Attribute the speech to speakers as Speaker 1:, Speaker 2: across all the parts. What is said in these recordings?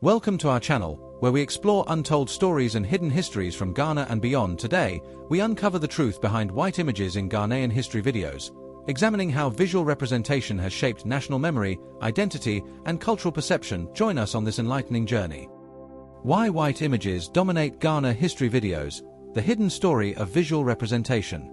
Speaker 1: Welcome to our channel, where we explore untold stories and hidden histories from Ghana and beyond. Today, we uncover the truth behind white images in Ghanaian history videos, examining how visual representation has shaped national memory, identity, and cultural perception. Join us on this enlightening journey. Why white images dominate Ghana history videos, the hidden story of visual representation.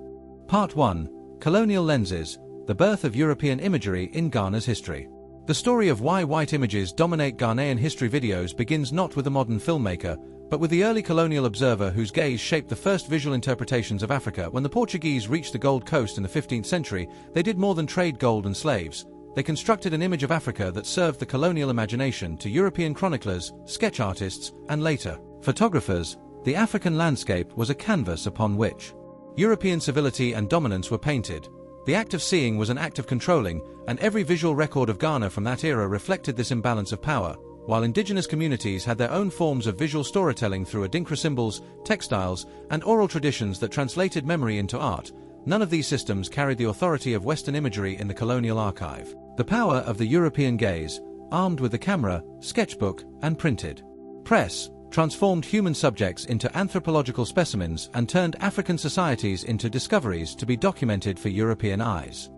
Speaker 1: Part 1. Colonial Lenses, the birth of European imagery in Ghana's history. The story of why white images dominate Ghanaian history videos begins not with the modern filmmaker, but with the early colonial observer whose gaze shaped the first visual interpretations of Africa. When the Portuguese reached the Gold Coast in the 15th century, they did more than trade gold and slaves. They constructed an image of Africa that served the colonial imagination to European chroniclers, sketch artists, and later, photographers. The African landscape was a canvas upon which European civility and dominance were painted. The act of seeing was an act of controlling, and every visual record of Ghana from that era reflected this imbalance of power. While indigenous communities had their own forms of visual storytelling through adinkra symbols, textiles, and oral traditions that translated memory into art, none of these systems carried the authority of Western imagery in the colonial archive. The power of the European gaze, armed with the camera, sketchbook, and printed press, transformed human subjects into anthropological specimens and turned African societies into discoveries to be documented for European eyes.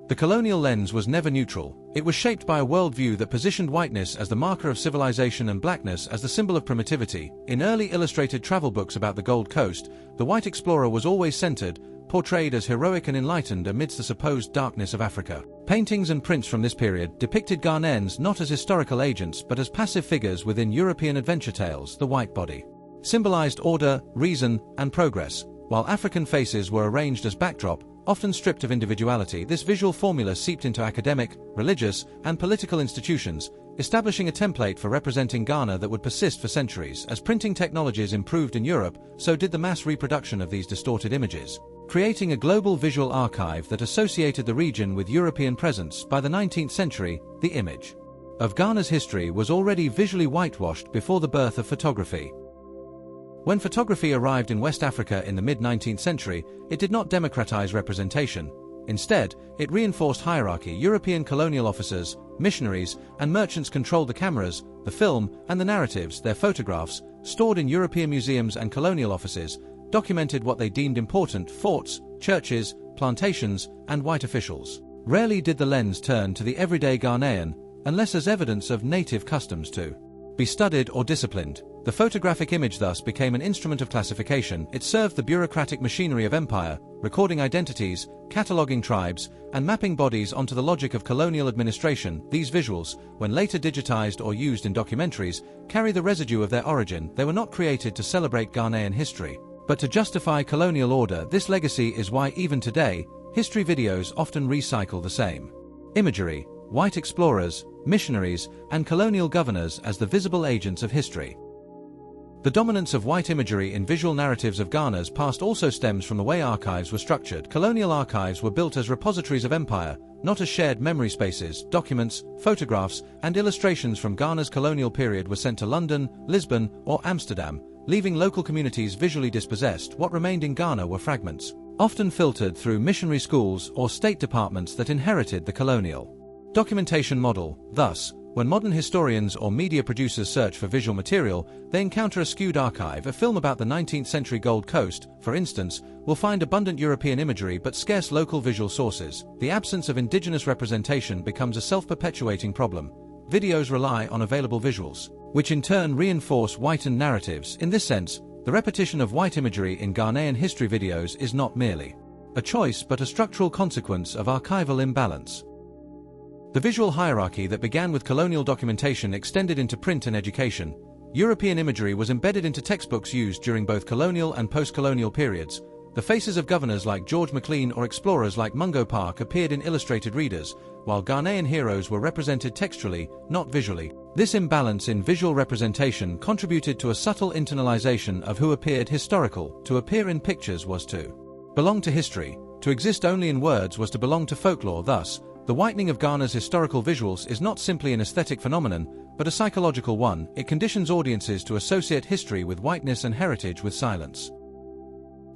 Speaker 1: The colonial lens was never neutral. It was shaped by a worldview that positioned whiteness as the marker of civilization and blackness as the symbol of primitivity. In early illustrated travel books about the Gold Coast, the white explorer was always centered, portrayed as heroic and enlightened amidst the supposed darkness of Africa. Paintings and prints from this period depicted Ghanaians not as historical agents but as passive figures within European adventure tales. The white body symbolized order, reason, and progress, while African faces were arranged as backdrop, often stripped of individuality. This visual formula seeped into academic, religious, and political institutions, establishing a template for representing Ghana that would persist for centuries. As printing technologies improved in Europe, so did the mass reproduction of these distorted images, creating a global visual archive that associated the region with European presence. By the 19th century, the image of Ghana's history was already visually whitewashed before the birth of photography. When photography arrived in West Africa in the mid-19th century, it did not democratize representation. Instead, it reinforced hierarchy. European colonial officers, missionaries, and merchants controlled the cameras, the film, and the narratives. Their photographs, stored in European museums and colonial offices, documented what they deemed important: forts, churches, plantations, and white officials. Rarely did the lens turn to the everyday Ghanaian, unless as evidence of native customs to be studied or disciplined. The photographic image thus became an instrument of classification. It served the bureaucratic machinery of empire, recording identities, cataloging tribes, and mapping bodies onto the logic of colonial administration. These visuals, when later digitized or used in documentaries, carry the residue of their origin. They were not created to celebrate Ghanaian history, but to justify colonial order. This legacy is why even today, history videos often recycle the same imagery: white explorers, missionaries, and colonial governors as the visible agents of history. The dominance of white imagery in visual narratives of Ghana's past also stems from the way archives were structured. Colonial archives were built as repositories of empire, not as shared memory spaces. Documents, photographs, and illustrations from Ghana's colonial period were sent to London, Lisbon, or Amsterdam, leaving local communities visually dispossessed. What remained in Ghana were fragments, often filtered through missionary schools or state departments that inherited the colonial documentation model. Thus, when modern historians or media producers search for visual material, they encounter a skewed archive. A film about the 19th century Gold Coast, for instance, will find abundant European imagery but scarce local visual sources. The absence of indigenous representation becomes a self-perpetuating problem. Videos rely on available visuals, which in turn reinforce whitened narratives. In this sense, the repetition of white imagery in Ghanaian history videos is not merely a choice but a structural consequence of archival imbalance. The visual hierarchy that began with colonial documentation extended into print and education. European imagery was embedded into textbooks used during both colonial and post-colonial periods. The faces of governors like George MacLean or explorers like Mungo Park appeared in illustrated readers, while Ghanaian heroes were represented textually, not visually. This imbalance in visual representation contributed to a subtle internalization of who appeared historical. To appear in pictures was to belong to history. To exist only in words was to belong to folklore. Thus, the whitening of Ghana's historical visuals is not simply an aesthetic phenomenon, but a psychological one. It conditions audiences to associate history with whiteness and heritage with silence.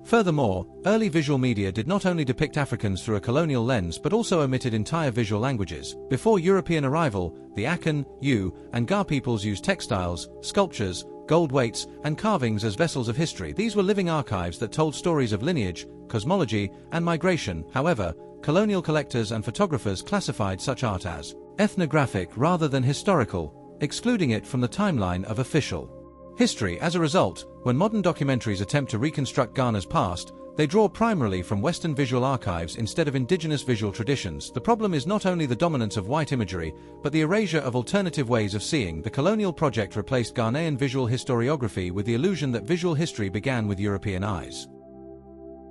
Speaker 1: Furthermore, early visual media did not only depict Africans through a colonial lens but also omitted entire visual languages. Before European arrival, the Akan, Yu, and Ga peoples used textiles, sculptures, gold weights, and carvings as vessels of history. These were living archives that told stories of lineage, cosmology, and migration. However, colonial collectors and photographers classified such art as ethnographic rather than historical, excluding it from the timeline of official history. As a result, when modern documentaries attempt to reconstruct Ghana's past, they draw primarily from Western visual archives instead of indigenous visual traditions. The problem is not only the dominance of white imagery, but the erasure of alternative ways of seeing. The colonial project replaced Ghanaian visual historiography with the illusion that visual history began with European eyes.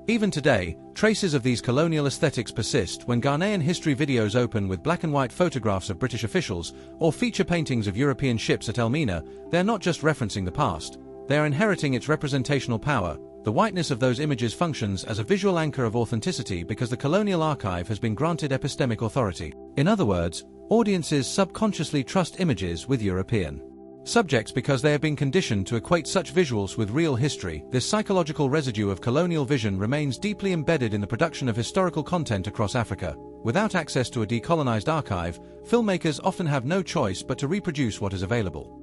Speaker 1: Even today, traces of these colonial aesthetics persist. When Ghanaian history videos open with black and white photographs of British officials or feature paintings of European ships at Elmina, they are not just referencing the past, they are inheriting its representational power. The whiteness of those images functions as a visual anchor of authenticity because the colonial archive has been granted epistemic authority. In other words, audiences subconsciously trust images with European subjects because they have been conditioned to equate such visuals with real history. This psychological residue of colonial vision remains deeply embedded in the production of historical content across Africa. Without access to a decolonized archive, filmmakers often have no choice but to reproduce what is available.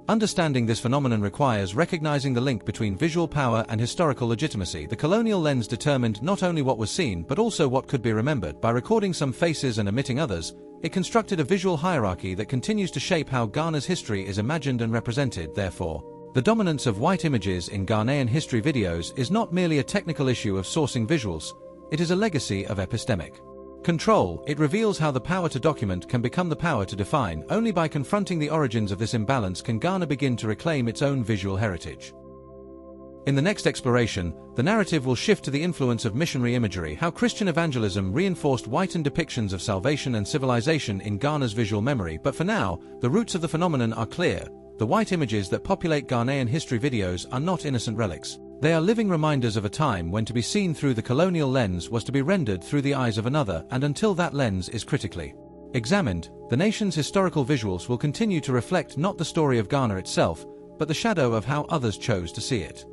Speaker 1: Understanding this phenomenon requires recognizing the link between visual power and historical legitimacy. The colonial lens determined not only what was seen but also what could be remembered. By recording some faces and omitting others, it constructed a visual hierarchy that continues to shape how Ghana's history is imagined and represented. Therefore, the dominance of white images in Ghanaian history videos is not merely a technical issue of sourcing visuals, it is a legacy of epistemic control. It reveals how the power to document can become the power to define. Only by confronting the origins of this imbalance can Ghana begin to reclaim its own visual heritage. In the next exploration, the narrative will shift to the influence of missionary imagery, how Christian evangelism reinforced whitened depictions of salvation and civilization in Ghana's visual memory. But for now, the roots of the phenomenon are clear. The white images that populate Ghanaian history videos are not innocent relics. They are living reminders of a time when to be seen through the colonial lens was to be rendered through the eyes of another, and until that lens is critically examined, the nation's historical visuals will continue to reflect not the story of Ghana itself, but the shadow of how others chose to see it.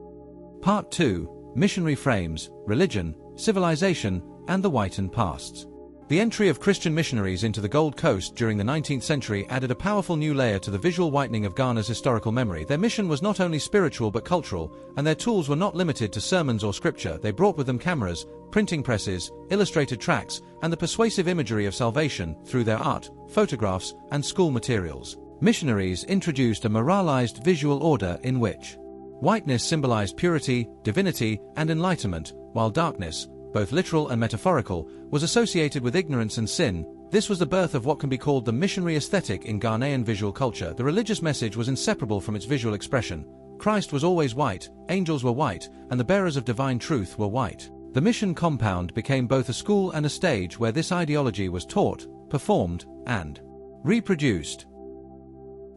Speaker 1: Part 2: Missionary Frames, Religion, Civilization, and the Whitened Pasts. The entry of Christian missionaries into the Gold Coast during the 19th century added a powerful new layer to the visual whitening of Ghana's historical memory. Their mission was not only spiritual but cultural, and their tools were not limited to sermons or scripture. They brought with them cameras, printing presses, illustrated tracts, and the persuasive imagery of salvation through their art, photographs, and school materials. Missionaries introduced a moralized visual order in which whiteness symbolized purity, divinity, and enlightenment, while darkness, both literal and metaphorical, was associated with ignorance and sin. This was the birth of what can be called the missionary aesthetic in Ghanaian visual culture. The religious message was inseparable from its visual expression. Christ was always white, angels were white, and the bearers of divine truth were white. The mission compound became both a school and a stage where this ideology was taught, performed, and reproduced.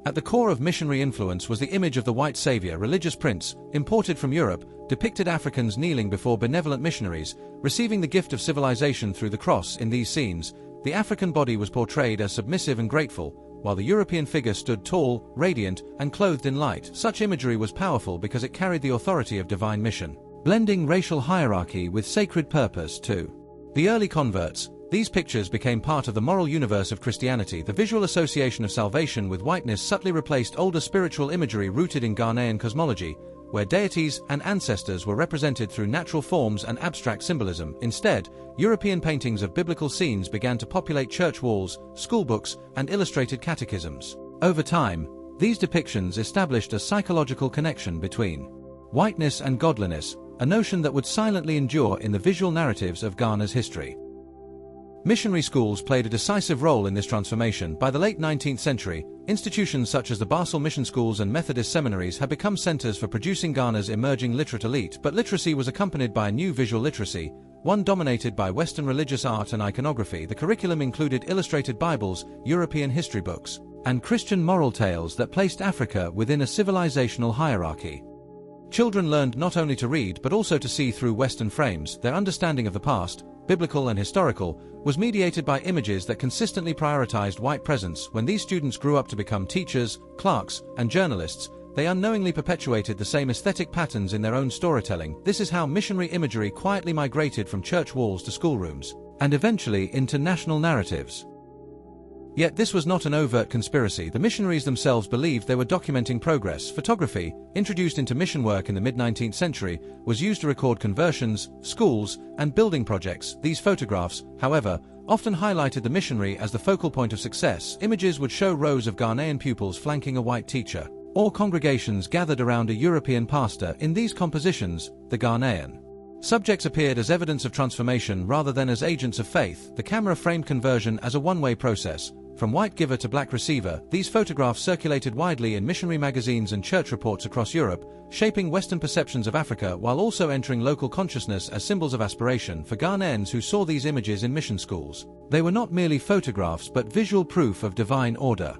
Speaker 1: At the core of missionary influence was the image of the white savior. Religious prints, imported from Europe, depicted Africans kneeling before benevolent missionaries, receiving the gift of civilization through the cross. In these scenes, the African body was portrayed as submissive and grateful, while the European figure stood tall, radiant, and clothed in light. Such imagery was powerful because it carried the authority of divine mission, blending racial hierarchy with sacred purpose too. The early converts, these pictures became part of the moral universe of Christianity. The visual association of salvation with whiteness subtly replaced older spiritual imagery rooted in Ghanaian cosmology, where deities and ancestors were represented through natural forms and abstract symbolism. Instead, European paintings of biblical scenes began to populate church walls, schoolbooks, and illustrated catechisms. Over time, these depictions established a psychological connection between whiteness and godliness, a notion that would silently endure in the visual narratives of Ghana's history. Missionary schools played a decisive role in this transformation. By the late 19th century, institutions such as the Basel Mission Schools and Methodist seminaries had become centers for producing Ghana's emerging literate elite. But literacy was accompanied by a new visual literacy, one dominated by Western religious art and iconography. The curriculum included illustrated Bibles, European history books, and Christian moral tales that placed Africa within a civilizational hierarchy. Children learned not only to read but also to see through Western frames. Their understanding of the past, biblical and historical, was mediated by images that consistently prioritized white presence. When these students grew up to become teachers, clerks, and journalists, they unknowingly perpetuated the same aesthetic patterns in their own storytelling. This is how missionary imagery quietly migrated from church walls to schoolrooms, and eventually into national narratives. Yet this was not an overt conspiracy. The missionaries themselves believed they were documenting progress. Photography, introduced into mission work in the mid-19th century, was used to record conversions, schools, and building projects. These photographs, however, often highlighted the missionary as the focal point of success. Images would show rows of Ghanaian pupils flanking a white teacher, or congregations gathered around a European pastor. In these compositions, the Ghanaian subjects appeared as evidence of transformation rather than as agents of faith. The camera framed conversion as a one-way process. From white giver to black receiver, these photographs circulated widely in missionary magazines and church reports across Europe, shaping Western perceptions of Africa while also entering local consciousness as symbols of aspiration for Ghanaians who saw these images in mission schools. They were not merely photographs but visual proof of divine order.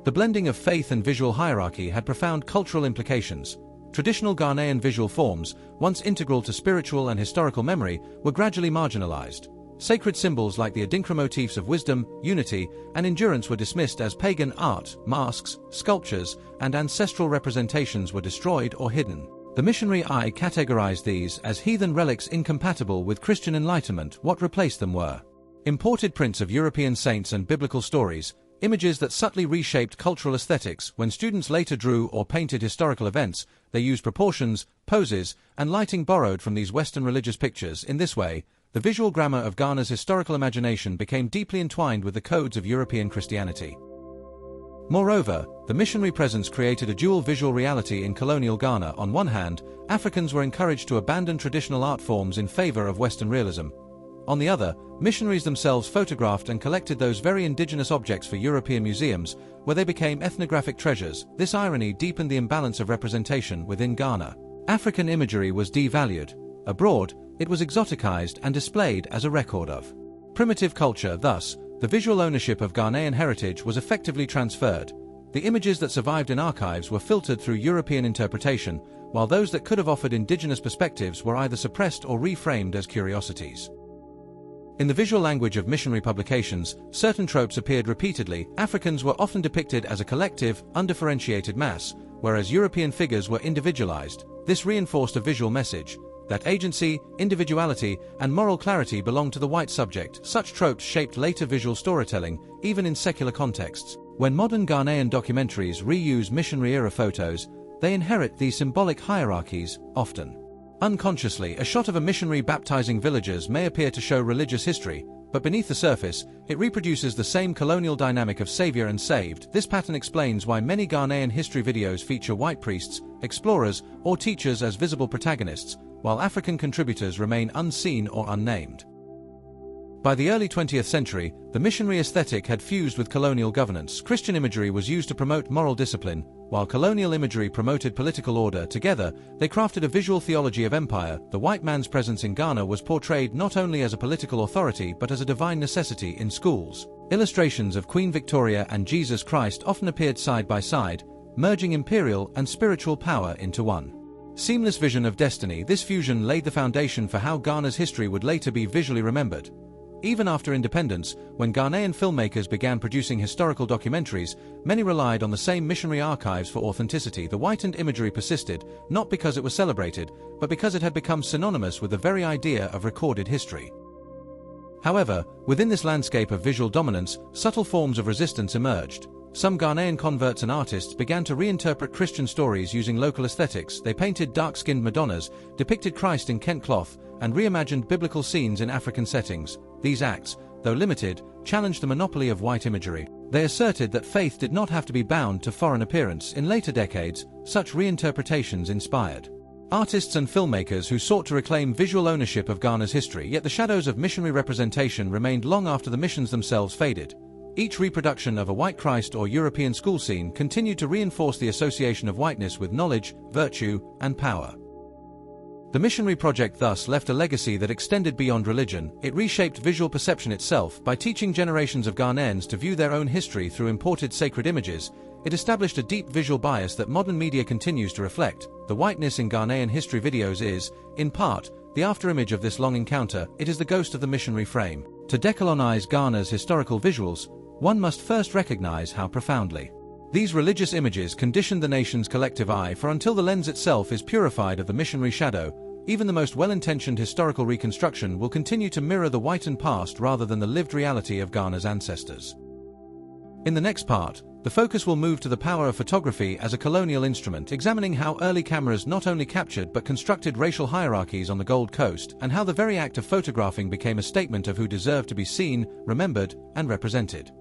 Speaker 1: The blending of faith and visual hierarchy had profound cultural implications. Traditional Ghanaian visual forms, once integral to spiritual and historical memory, were gradually marginalized. Sacred symbols like the Adinkra motifs of wisdom, unity, and endurance were dismissed as pagan art. Masks, sculptures, and ancestral representations were destroyed or hidden. The missionary eye categorized these as heathen relics incompatible with Christian enlightenment. What replaced them were imported prints of European saints and biblical stories, images that subtly reshaped cultural aesthetics. When students later drew or painted historical events, they used proportions, poses, and lighting borrowed from these Western religious pictures. In this way, the visual grammar of Ghana's historical imagination became deeply entwined with the codes of European Christianity. Moreover, the missionary presence created a dual visual reality in colonial Ghana. On one hand, Africans were encouraged to abandon traditional art forms in favor of Western realism. On the other, missionaries themselves photographed and collected those very indigenous objects for European museums, where they became ethnographic treasures. This irony deepened the imbalance of representation within Ghana. African imagery was devalued. Abroad, it was exoticized and displayed as a record of primitive culture. Thus, the visual ownership of Ghanaian heritage was effectively transferred. The images that survived in archives were filtered through European interpretation, while those that could have offered indigenous perspectives were either suppressed or reframed as curiosities. In the visual language of missionary publications, certain tropes appeared repeatedly. Africans were often depicted as a collective, undifferentiated mass, whereas European figures were individualized. This reinforced a visual message that agency, individuality, and moral clarity belonged to the white subject. Such tropes shaped later visual storytelling, even in secular contexts. When modern Ghanaian documentaries reuse missionary-era photos, they inherit these symbolic hierarchies, often unconsciously. A shot of a missionary baptizing villagers may appear to show religious history, but beneath the surface, it reproduces the same colonial dynamic of savior and saved. This pattern explains why many Ghanaian history videos feature white priests, explorers, or teachers as visible protagonists, while African contributors remain unseen or unnamed. By the early 20th century, the missionary aesthetic had fused with colonial governance. Christian imagery was used to promote moral discipline, while colonial imagery promoted political order. Together, they crafted a visual theology of empire. The white man's presence in Ghana was portrayed not only as a political authority but as a divine necessity. In schools, illustrations of Queen Victoria and Jesus Christ often appeared side by side, merging imperial and spiritual power into one seamless vision of destiny. This fusion laid the foundation for how Ghana's history would later be visually remembered. Even after independence, when Ghanaian filmmakers began producing historical documentaries, many relied on the same missionary archives for authenticity. The whitened imagery persisted, not because it was celebrated, but because it had become synonymous with the very idea of recorded history. However, within this landscape of visual dominance, subtle forms of resistance emerged. Some Ghanaian converts and artists began to reinterpret Christian stories using local aesthetics. They painted dark-skinned Madonnas, depicted Christ in Kent cloth, and reimagined biblical scenes in African settings. These acts, though limited, challenged the monopoly of white imagery. They asserted that faith did not have to be bound to foreign appearance. In later decades, such reinterpretations inspired artists and filmmakers who sought to reclaim visual ownership of Ghana's history. Yet the shadows of missionary representation remained long after the missions themselves faded. Each reproduction of a white Christ or European school scene continued to reinforce the association of whiteness with knowledge, virtue, and power. The missionary project thus left a legacy that extended beyond religion. It reshaped visual perception itself. By teaching generations of Ghanaians to view their own history through imported sacred images, it established a deep visual bias that modern media continues to reflect. The whiteness in Ghanaian history videos is, in part, the afterimage of this long encounter. It is the ghost of the missionary frame. To decolonize Ghana's historical visuals, one must first recognize how profoundly These religious images conditioned the nation's collective eye, for until the lens itself is purified of the missionary shadow, even the most well-intentioned historical reconstruction will continue to mirror the whitened past rather than the lived reality of Ghana's ancestors. In the next part, the focus will move to the power of photography as a colonial instrument, examining how early cameras not only captured but constructed racial hierarchies on the Gold Coast, and how the very act of photographing became a statement of who deserved to be seen, remembered, and represented.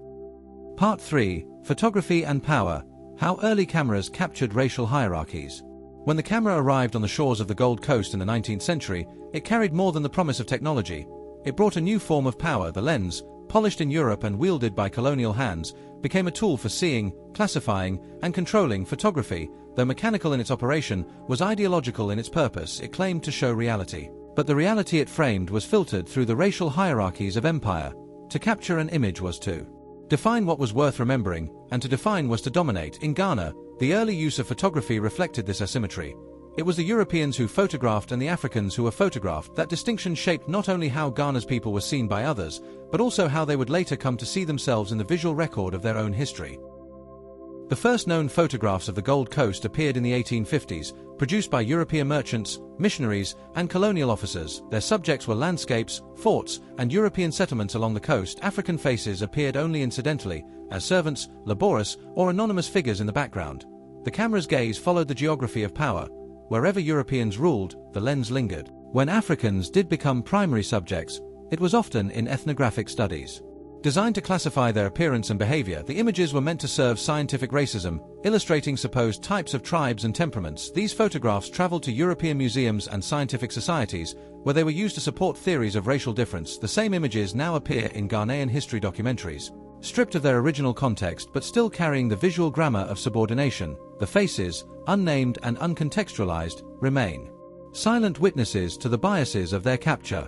Speaker 1: Part 3: Photography and Power: How Early Cameras Captured Racial Hierarchies. When the camera arrived on the shores of the Gold Coast in the 19th century, it carried more than the promise of technology. It brought a new form of power. The lens, polished in Europe and wielded by colonial hands, became a tool for seeing, classifying, and controlling. Photography, though mechanical in its operation, was ideological in its purpose. It claimed to show reality. But the reality it framed was filtered through the racial hierarchies of empire. To capture an image was to define what was worth remembering, and to define was to dominate. In Ghana, the early use of photography reflected this asymmetry. It was the Europeans who photographed and the Africans who were photographed. That distinction shaped not only how Ghana's people were seen by others, but also how they would later come to see themselves in the visual record of their own history. The first known photographs of the Gold Coast appeared in the 1850s, produced by European merchants, missionaries, and colonial officers. Their subjects were landscapes, forts, and European settlements along the coast. African faces appeared only incidentally, as servants, laborers, or anonymous figures in the background. The camera's gaze followed the geography of power. Wherever Europeans ruled, the lens lingered. When Africans did become primary subjects, it was often in ethnographic studies. Designed to classify their appearance and behavior, the images were meant to serve scientific racism, illustrating supposed types of tribes and temperaments. These photographs traveled to European museums and scientific societies, where they were used to support theories of racial difference. The same images now appear in Ghanaian history documentaries, stripped of their original context but still carrying the visual grammar of subordination. The faces, unnamed and uncontextualized, remain silent witnesses to the biases of their capture.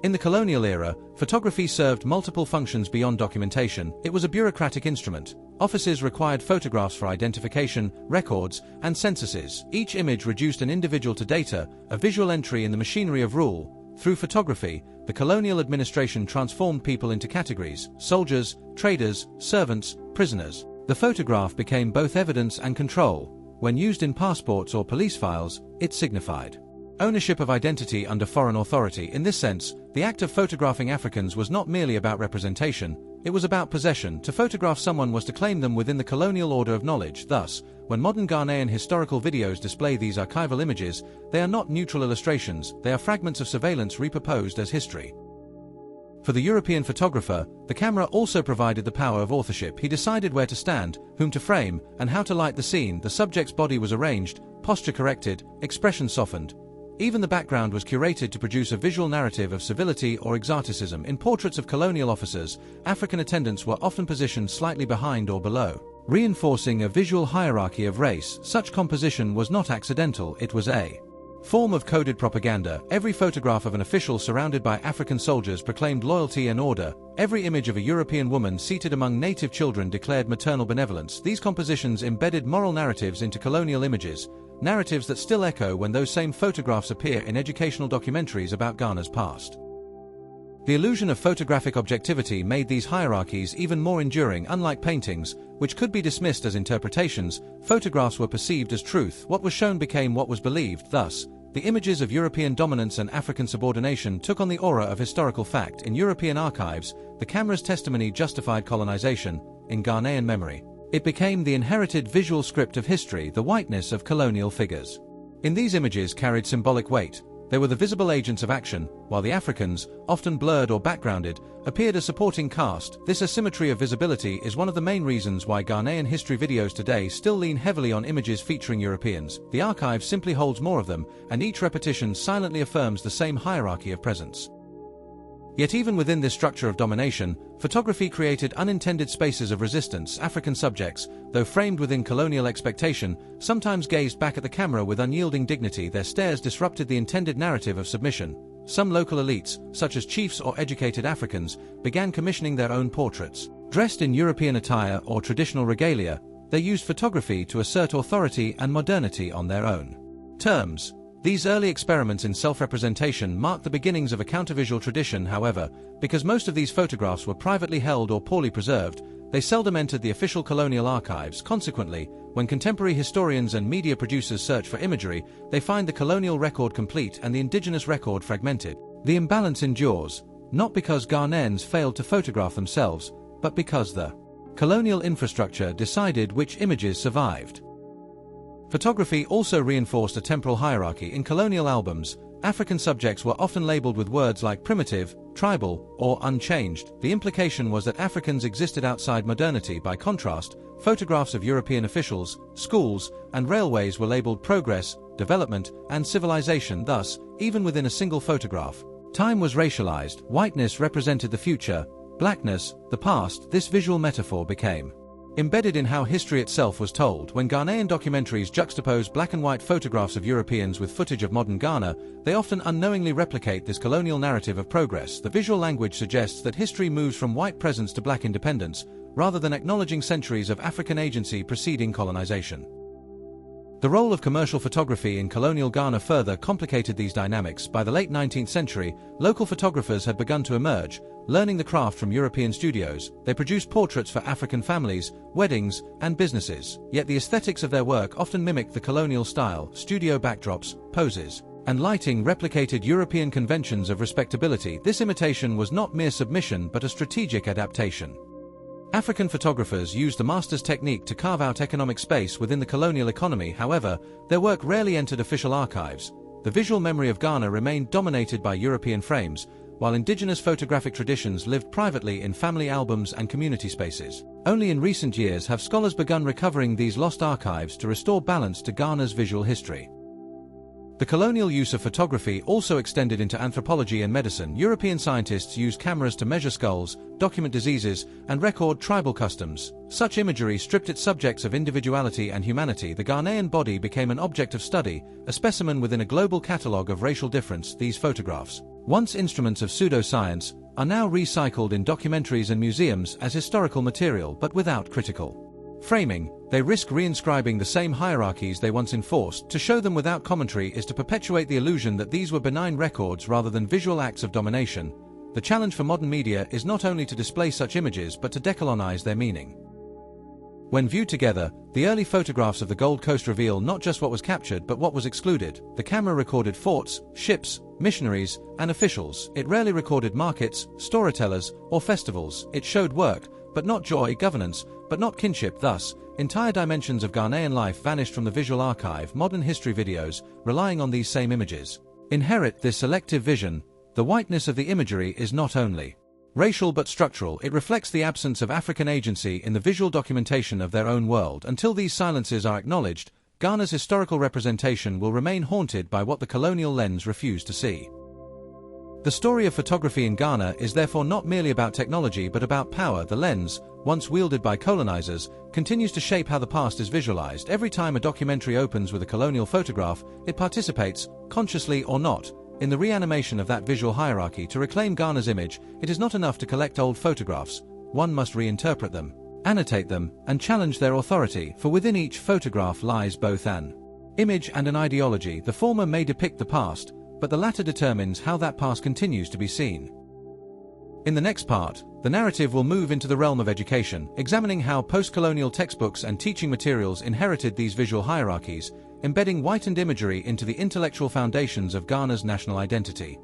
Speaker 1: In the colonial era, photography served multiple functions beyond documentation. It was a bureaucratic instrument. Offices required photographs for identification, records, and censuses. Each image reduced an individual to data, a visual entry in the machinery of rule. Through photography, the colonial administration transformed people into categories: soldiers, traders, servants, prisoners. The photograph became both evidence and control. When used in passports or police files, it signified ownership of identity under foreign authority. In this sense, the act of photographing Africans was not merely about representation, it was about possession. To photograph someone was to claim them within the colonial order of knowledge. Thus, when modern Ghanaian historical videos display these archival images, they are not neutral illustrations, they are fragments of surveillance repurposed as history. For the European photographer, the camera also provided the power of authorship. He decided where to stand, whom to frame, and how to light the scene. The subject's body was arranged, posture corrected, expression softened. Even the background was curated to produce a visual narrative of civility or exoticism. In portraits of colonial officers, African attendants were often positioned slightly behind or below, reinforcing a visual hierarchy of race. Such composition was not accidental, it was a form of coded propaganda. Every photograph of an official surrounded by African soldiers proclaimed loyalty and order. Every image of a European woman seated among native children declared maternal benevolence. These compositions embedded moral narratives into colonial images, narratives that still echo when those same photographs appear in educational documentaries about Ghana's past. The illusion of photographic objectivity made these hierarchies even more enduring. Unlike paintings, which could be dismissed as interpretations, photographs were perceived as truth. What was shown became what was believed. Thus, the images of European dominance and African subordination took on the aura of historical fact. In European archives, the camera's testimony justified colonization. In Ghanaian memory, it became the inherited visual script of history, the whiteness of colonial figures. In these images carried symbolic weight. They were the visible agents of action, while the Africans, often blurred or backgrounded, appeared as supporting cast. This asymmetry of visibility is one of the main reasons why Ghanaian history videos today still lean heavily on images featuring Europeans. The archive simply holds more of them, and each repetition silently affirms the same hierarchy of presence. Yet even within this structure of domination, photography created unintended spaces of resistance. African subjects, though framed within colonial expectation, sometimes gazed back at the camera with unyielding dignity. Their stares disrupted the intended narrative of submission. Some local elites, such as chiefs or educated Africans, began commissioning their own portraits. Dressed in European attire or traditional regalia, they used photography to assert authority and modernity on their own terms. These early experiments in self-representation marked the beginnings of a countervisual tradition. However, because most of these photographs were privately held or poorly preserved, they seldom entered the official colonial archives. Consequently, when contemporary historians and media producers search for imagery, they find the colonial record complete and the indigenous record fragmented. The imbalance endures, not because Ghanaians failed to photograph themselves, but because the colonial infrastructure decided which images survived. Photography also reinforced a temporal hierarchy. In colonial albums, African subjects were often labeled with words like primitive, tribal, or unchanged. The implication was that Africans existed outside modernity. By contrast, photographs of European officials, schools, and railways were labeled progress, development, and civilization. Thus, even within a single photograph, time was racialized. Whiteness represented the future, blackness, the past. This visual metaphor became embedded in how history itself was told. When Ghanaian documentaries juxtapose black and white photographs of Europeans with footage of modern Ghana, they often unknowingly replicate this colonial narrative of progress. The visual language suggests that history moves from white presence to black independence, rather than acknowledging centuries of African agency preceding colonization. The role of commercial photography in colonial Ghana further complicated these dynamics. By the late 19th century, local photographers had begun to emerge, learning the craft from European studios. They produced portraits for African families, weddings, and businesses. Yet the aesthetics of their work often mimicked the colonial style. Studio backdrops, poses, and lighting replicated European conventions of respectability. This imitation was not mere submission but a strategic adaptation. African photographers used the master's technique to carve out economic space within the colonial economy. However, their work rarely entered official archives. The visual memory of Ghana remained dominated by European frames, while indigenous photographic traditions lived privately in family albums and community spaces. Only in recent years have scholars begun recovering these lost archives to restore balance to Ghana's visual history. The colonial use of photography also extended into anthropology and medicine. European scientists used cameras to measure skulls, document diseases, and record tribal customs. Such imagery stripped its subjects of individuality and humanity. The Ghanaian body became an object of study, a specimen within a global catalogue of racial difference. These photographs, once instruments of pseudoscience, are now recycled in documentaries and museums as historical material, but without critical framing. They risk reinscribing the same hierarchies they once enforced. To show them without commentary is to perpetuate the illusion that these were benign records rather than visual acts of domination. The challenge for modern media is not only to display such images but to decolonize their meaning. When viewed together, the early photographs of the Gold Coast reveal not just what was captured but what was excluded. The camera recorded forts, ships, missionaries, and officials. It rarely recorded markets, storytellers, or festivals. It showed work, but not joy, governance, but not kinship. Thus, entire dimensions of Ghanaian life vanished from the visual archive. Modern history videos, relying on these same images, inherit this selective vision. The whiteness of the imagery is not only racial but structural. It reflects the absence of African agency in the visual documentation of their own world. Until these silences are acknowledged, Ghana's historical representation will remain haunted by what the colonial lens refused to see. The story of photography in Ghana is therefore not merely about technology but about power. The lens, once wielded by colonizers, continues to shape how the past is visualized. Every time a documentary opens with a colonial photograph, it participates, consciously or not, in the reanimation of that visual hierarchy. To reclaim Ghana's image, it is not enough to collect old photographs. One must reinterpret them, annotate them, and challenge their authority, for within each photograph lies both an image and an ideology. The former may depict the past, but the latter determines how that past continues to be seen. In the next part, the narrative will move into the realm of education, examining how post-colonial textbooks and teaching materials inherited these visual hierarchies, embedding whitened imagery into the intellectual foundations of Ghana's national identity.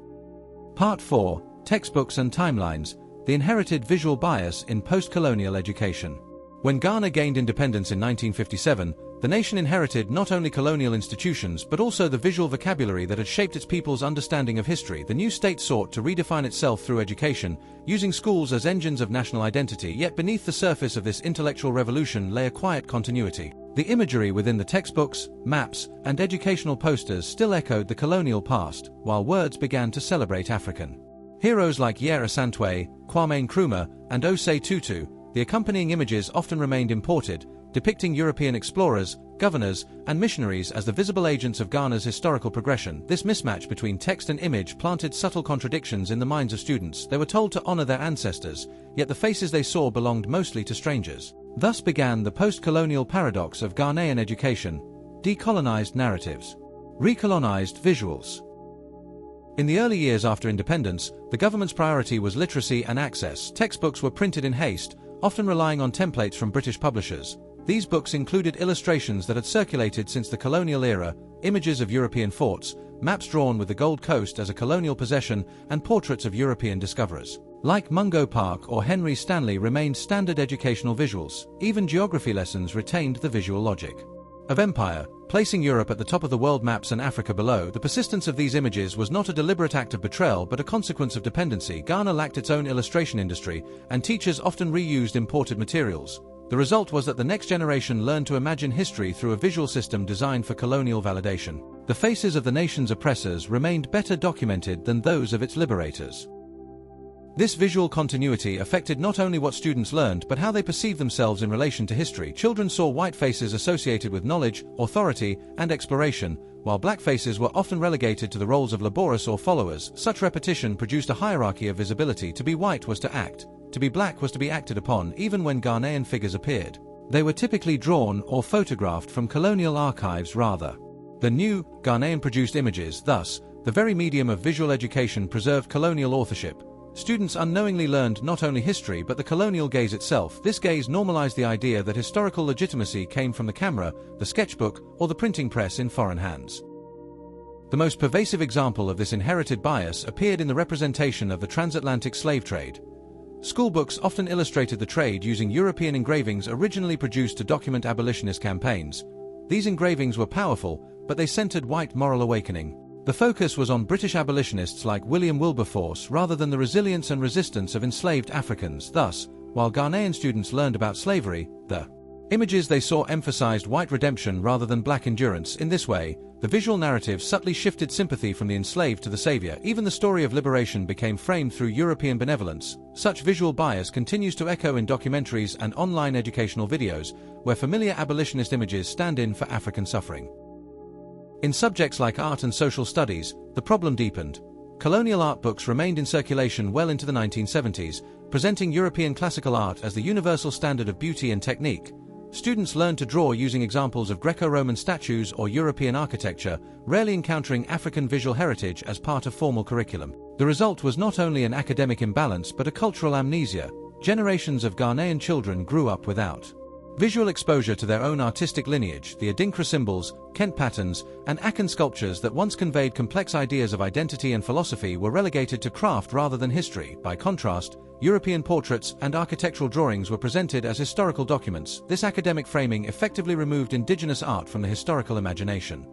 Speaker 1: Part 4, Textbooks and Timelines, the Inherited Visual Bias in Post-Colonial Education. When Ghana gained independence in 1957, the nation inherited not only colonial institutions but also the visual vocabulary that had shaped its people's understanding of history. The new state sought to redefine itself through education, using schools as engines of national identity. Yet beneath the surface of this intellectual revolution lay a quiet continuity. The imagery within the textbooks, maps, and educational posters still echoed the colonial past, while words began to celebrate African heroes like Yer Asantewaa, Kwame Nkrumah, and Osei Tutu. The accompanying images often remained imported, depicting European explorers, governors, and missionaries as the visible agents of Ghana's historical progression. This mismatch between text and image planted subtle contradictions in the minds of students. They were told to honor their ancestors, yet the faces they saw belonged mostly to strangers. Thus began the post-colonial paradox of Ghanaian education: decolonized narratives, recolonized visuals. In the early years after independence, the government's priority was literacy and access. Textbooks were printed in haste, often relying on templates from British publishers. These books included illustrations that had circulated since the colonial era, images of European forts, maps drawn with the Gold Coast as a colonial possession, and portraits of European discoverers. Like Mungo Park or Henry Stanley remained standard educational visuals. Even geography lessons retained the visual logic of empire, placing Europe at the top of the world maps and Africa below. The persistence of these images was not a deliberate act of betrayal but a consequence of dependency. Ghana lacked its own illustration industry, and teachers often reused imported materials. The result was that the next generation learned to imagine history through a visual system designed for colonial validation. The faces of the nation's oppressors remained better documented than those of its liberators. This visual continuity affected not only what students learned but how they perceived themselves in relation to history. Children saw white faces associated with knowledge, authority, and exploration, while black faces were often relegated to the roles of laborers or followers. Such repetition produced a hierarchy of visibility. To be white was to act, to be black was to be acted upon. Even when Ghanaian figures appeared, they were typically drawn or photographed from colonial archives rather than new, Ghanaian-produced images. Thus, the very medium of visual education preserved colonial authorship. Students unknowingly learned not only history but the colonial gaze itself. This gaze normalized the idea that historical legitimacy came from the camera, the sketchbook, or the printing press in foreign hands. The most pervasive example of this inherited bias appeared in the representation of the transatlantic slave trade. Schoolbooks often illustrated the trade using European engravings originally produced to document abolitionist campaigns. These engravings were powerful, but they centered white moral awakening. The focus was on British abolitionists like William Wilberforce rather than the resilience and resistance of enslaved Africans. Thus, while Ghanaian students learned about slavery, the images they saw emphasized white redemption rather than black endurance. In this way, the visual narrative subtly shifted sympathy from the enslaved to the savior. Even the story of liberation became framed through European benevolence. Such visual bias continues to echo in documentaries and online educational videos, where familiar abolitionist images stand in for African suffering. In subjects like art and social studies, the problem deepened. Colonial art books remained in circulation well into the 1970s, presenting European classical art as the universal standard of beauty and technique. Students learned to draw using examples of Greco-Roman statues or European architecture, rarely encountering African visual heritage as part of formal curriculum. The result was not only an academic imbalance but a cultural amnesia. Generations of Ghanaian children grew up without visual exposure to their own artistic lineage. The Adinkra symbols, Kent patterns, and Akan sculptures that once conveyed complex ideas of identity and philosophy were relegated to craft rather than history. By contrast, European portraits and architectural drawings were presented as historical documents. This academic framing effectively removed indigenous art from the historical imagination.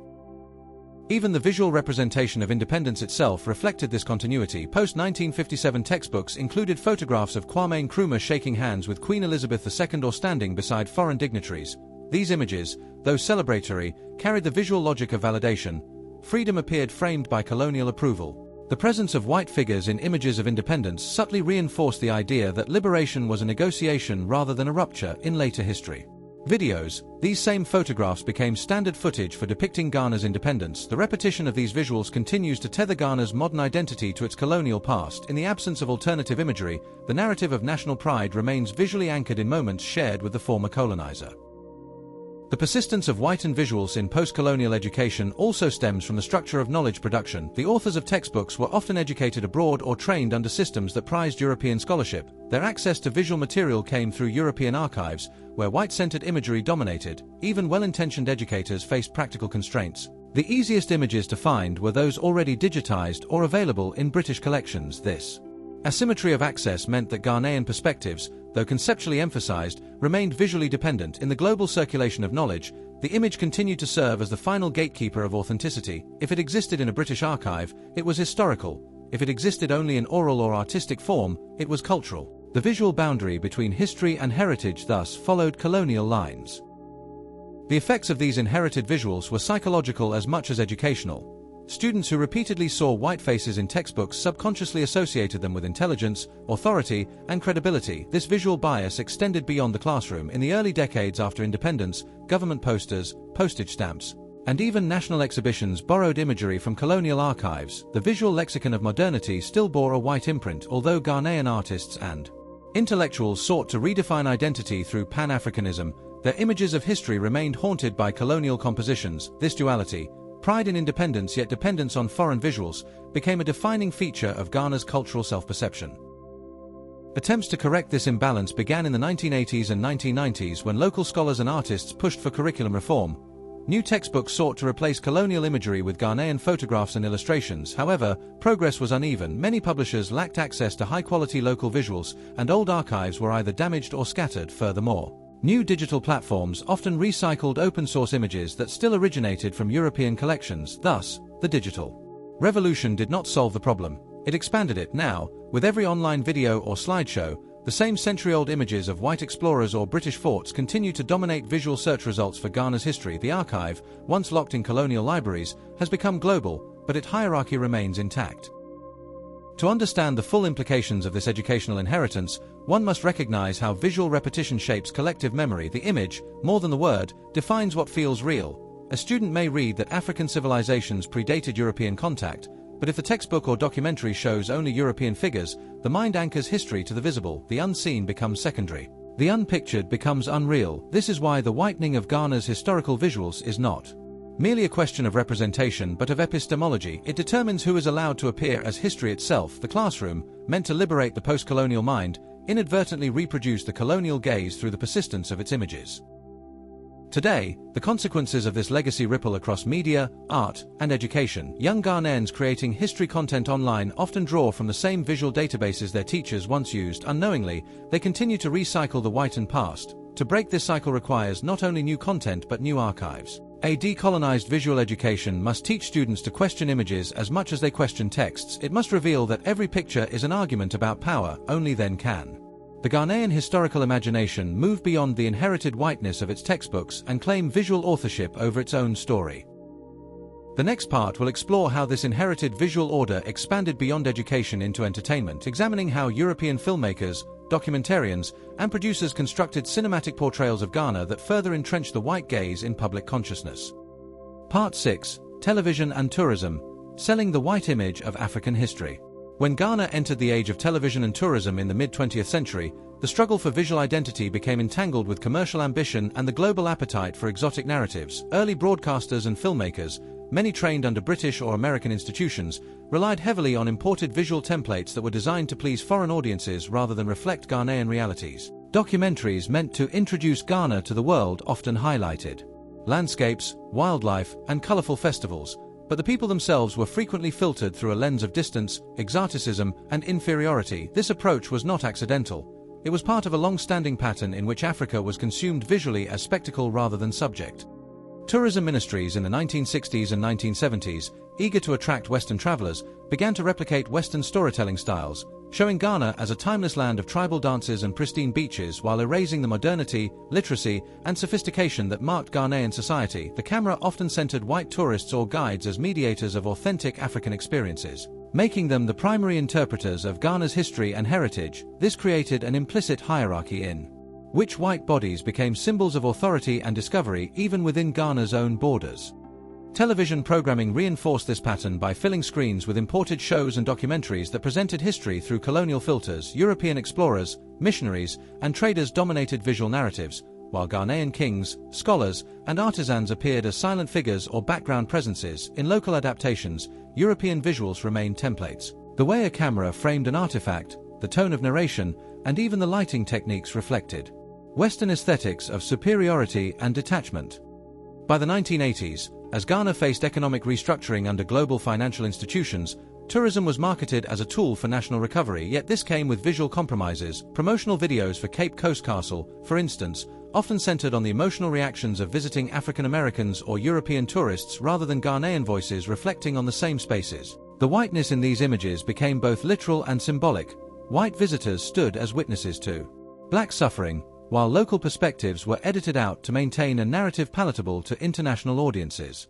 Speaker 1: Even the visual representation of independence itself reflected this continuity. Post-1957 textbooks included photographs of Kwame Nkrumah shaking hands with Queen Elizabeth II or standing beside foreign dignitaries. These images, though celebratory, carried the visual logic of validation. Freedom appeared framed by colonial approval. The presence of white figures in images of independence subtly reinforced the idea that liberation was a negotiation rather than a rupture. In later history videos, these same photographs became standard footage for depicting Ghana's independence. The repetition of these visuals continues to tether Ghana's modern identity to its colonial past. In the absence of alternative imagery, the narrative of national pride remains visually anchored in moments shared with the former colonizer. The persistence of whitened visuals in post-colonial education also stems from the structure of knowledge production. The authors of textbooks were often educated abroad or trained under systems that prized European scholarship. Their access to visual material came through European archives, where white-centered imagery dominated. Even well-intentioned educators faced practical constraints. The easiest images to find were those already digitized or available in British collections. This asymmetry of access meant that Ghanaian perspectives, though conceptually emphasized, remained visually dependent. In the global circulation of knowledge, the image continued to serve as the final gatekeeper of authenticity. If it existed in a British archive, it was historical. If it existed only in oral or artistic form, it was cultural. The visual boundary between history and heritage thus followed colonial lines. The effects of these inherited visuals were psychological as much as educational. Students who repeatedly saw white faces in textbooks subconsciously associated them with intelligence, authority, and credibility. This visual bias extended beyond the classroom. In the early decades after independence, government posters, postage stamps, and even national exhibitions borrowed imagery from colonial archives. The visual lexicon of modernity still bore a white imprint, although Ghanaian artists and intellectuals sought to redefine identity through Pan-Africanism. Their images of history remained haunted by colonial compositions. This duality, pride in independence yet dependence on foreign visuals, became a defining feature of Ghana's cultural self-perception. Attempts to correct this imbalance began in the 1980s and 1990s when local scholars and artists pushed for curriculum reform. New textbooks sought to replace colonial imagery with Ghanaian photographs and illustrations. However, progress was uneven. Many publishers lacked access to high-quality local visuals, and old archives were either damaged or scattered. Furthermore, new digital platforms often recycled open-source images that still originated from European collections. Thus, the digital revolution did not solve the problem. It expanded it. Now, with every online video or slideshow, the same century-old images of white explorers or British forts continue to dominate visual search results for Ghana's history. The archive, once locked in colonial libraries, has become global, but its hierarchy remains intact. To understand the full implications of this educational inheritance, one must recognize how visual repetition shapes collective memory. The image, more than the word, defines what feels real. A student may read that African civilizations predated European contact, but if the textbook or documentary shows only European figures, the mind anchors history to the visible. The unseen becomes secondary. The unpictured becomes unreal. This is why the whitening of Ghana's historical visuals is not merely a question of representation but of epistemology. It determines who is allowed to appear as history itself. The classroom, meant to liberate the post-colonial mind, inadvertently reproduced the colonial gaze through the persistence of its images. Today, the consequences of this legacy ripple across media, art, and education. Young Ghanaians creating history content online often draw from the same visual databases their teachers once used. Unknowingly, they continue to recycle the whitened past. To break this cycle requires not only new content but new archives. A decolonized visual education must teach students to question images as much as they question texts. It must reveal that every picture is an argument about power. Only then can the Ghanaian historical imagination move beyond the inherited whiteness of its textbooks and claim visual authorship over its own story. The next part will explore how this inherited visual order expanded beyond education into entertainment, examining how European filmmakers, documentarians, and producers constructed cinematic portrayals of Ghana that further entrenched the white gaze in public consciousness. Part 6: Television and Tourism: Selling the White Image of African History. When Ghana entered the age of television and tourism in the mid-20th century, the struggle for visual identity became entangled with commercial ambition and the global appetite for exotic narratives. Early broadcasters and filmmakers, many trained under British or American institutions, relied heavily on imported visual templates that were designed to please foreign audiences rather than reflect Ghanaian realities. Documentaries meant to introduce Ghana to the world often highlighted landscapes, wildlife, and colorful festivals, but the people themselves were frequently filtered through a lens of distance, exoticism, and inferiority. This approach was not accidental. It was part of a long-standing pattern in which Africa was consumed visually as spectacle rather than subject. Tourism ministries in the 1960s and 1970s, eager to attract Western travelers, began to replicate Western storytelling styles, showing Ghana as a timeless land of tribal dances and pristine beaches while erasing the modernity, literacy, and sophistication that marked Ghanaian society. The camera often centered white tourists or guides as mediators of authentic African experiences, making them the primary interpreters of Ghana's history and heritage. This created an implicit hierarchy in which white bodies became symbols of authority and discovery even within Ghana's own borders. Television programming reinforced this pattern by filling screens with imported shows and documentaries that presented history through colonial filters. European explorers, missionaries, and traders dominated visual narratives, while Ghanaian kings, scholars, and artisans appeared as silent figures or background presences. In local adaptations, European visuals remained templates. The way a camera framed an artifact, the tone of narration, and even the lighting techniques reflected Western aesthetics of superiority and detachment. By the 1980s, as Ghana faced economic restructuring under global financial institutions, tourism was marketed as a tool for national recovery, yet this came with visual compromises. Promotional videos for Cape Coast Castle, for instance, often centered on the emotional reactions of visiting African Americans or European tourists rather than Ghanaian voices reflecting on the same spaces. The whiteness in these images became both literal and symbolic. White visitors stood as witnesses to black suffering, while local perspectives were edited out to maintain a narrative palatable to international audiences.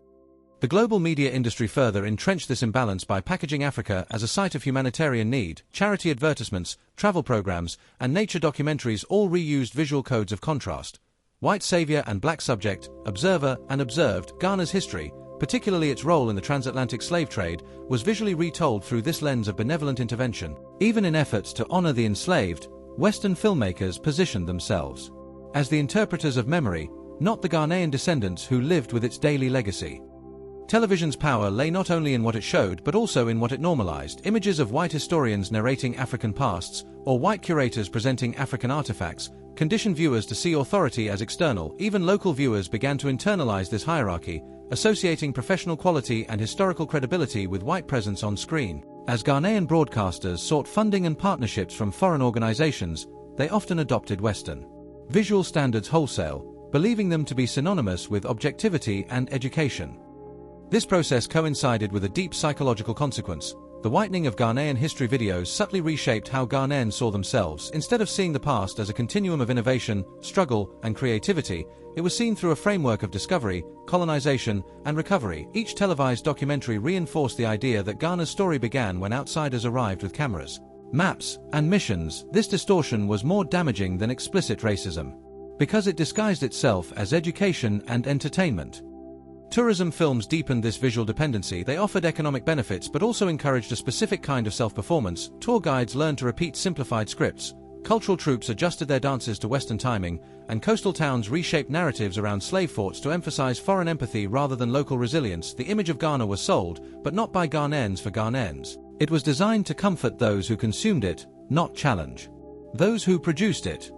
Speaker 1: The global media industry further entrenched this imbalance by packaging Africa as a site of humanitarian need. Charity advertisements, travel programs, and nature documentaries all reused visual codes of contrast. White savior and black subject, observer and observed. Ghana's history, particularly its role in the transatlantic slave trade, was visually retold through this lens of benevolent intervention. Even in efforts to honor the enslaved, Western filmmakers positioned themselves as the interpreters of memory, not the Ghanaian descendants who lived with its daily legacy. Television's power lay not only in what it showed but also in what it normalized. Images of white historians narrating African pasts, or white curators presenting African artifacts, conditioned viewers to see authority as external. Even local viewers began to internalize this hierarchy, associating professional quality and historical credibility with white presence on screen. As Ghanaian broadcasters sought funding and partnerships from foreign organizations, they often adopted Western visual standards wholesale, believing them to be synonymous with objectivity and education. This process coincided with a deep psychological consequence. The whitening of Ghanaian history videos subtly reshaped how Ghanaians saw themselves. Instead of seeing the past as a continuum of innovation, struggle, and creativity, it was seen through a framework of discovery, colonization, and recovery. Each televised documentary reinforced the idea that Ghana's story began when outsiders arrived with cameras, maps, and missions. This distortion was more damaging than explicit racism, because it disguised itself as education and entertainment. Tourism films deepened this visual dependency. They offered economic benefits but also encouraged a specific kind of self-performance. Tour guides learned to repeat simplified scripts, cultural troupes adjusted their dances to Western timing, and coastal towns reshaped narratives around slave forts to emphasize foreign empathy rather than local resilience. The image of Ghana was sold, but not by Ghanaians for Ghanaians. It was designed to comfort those who consumed it, not challenge those who produced it.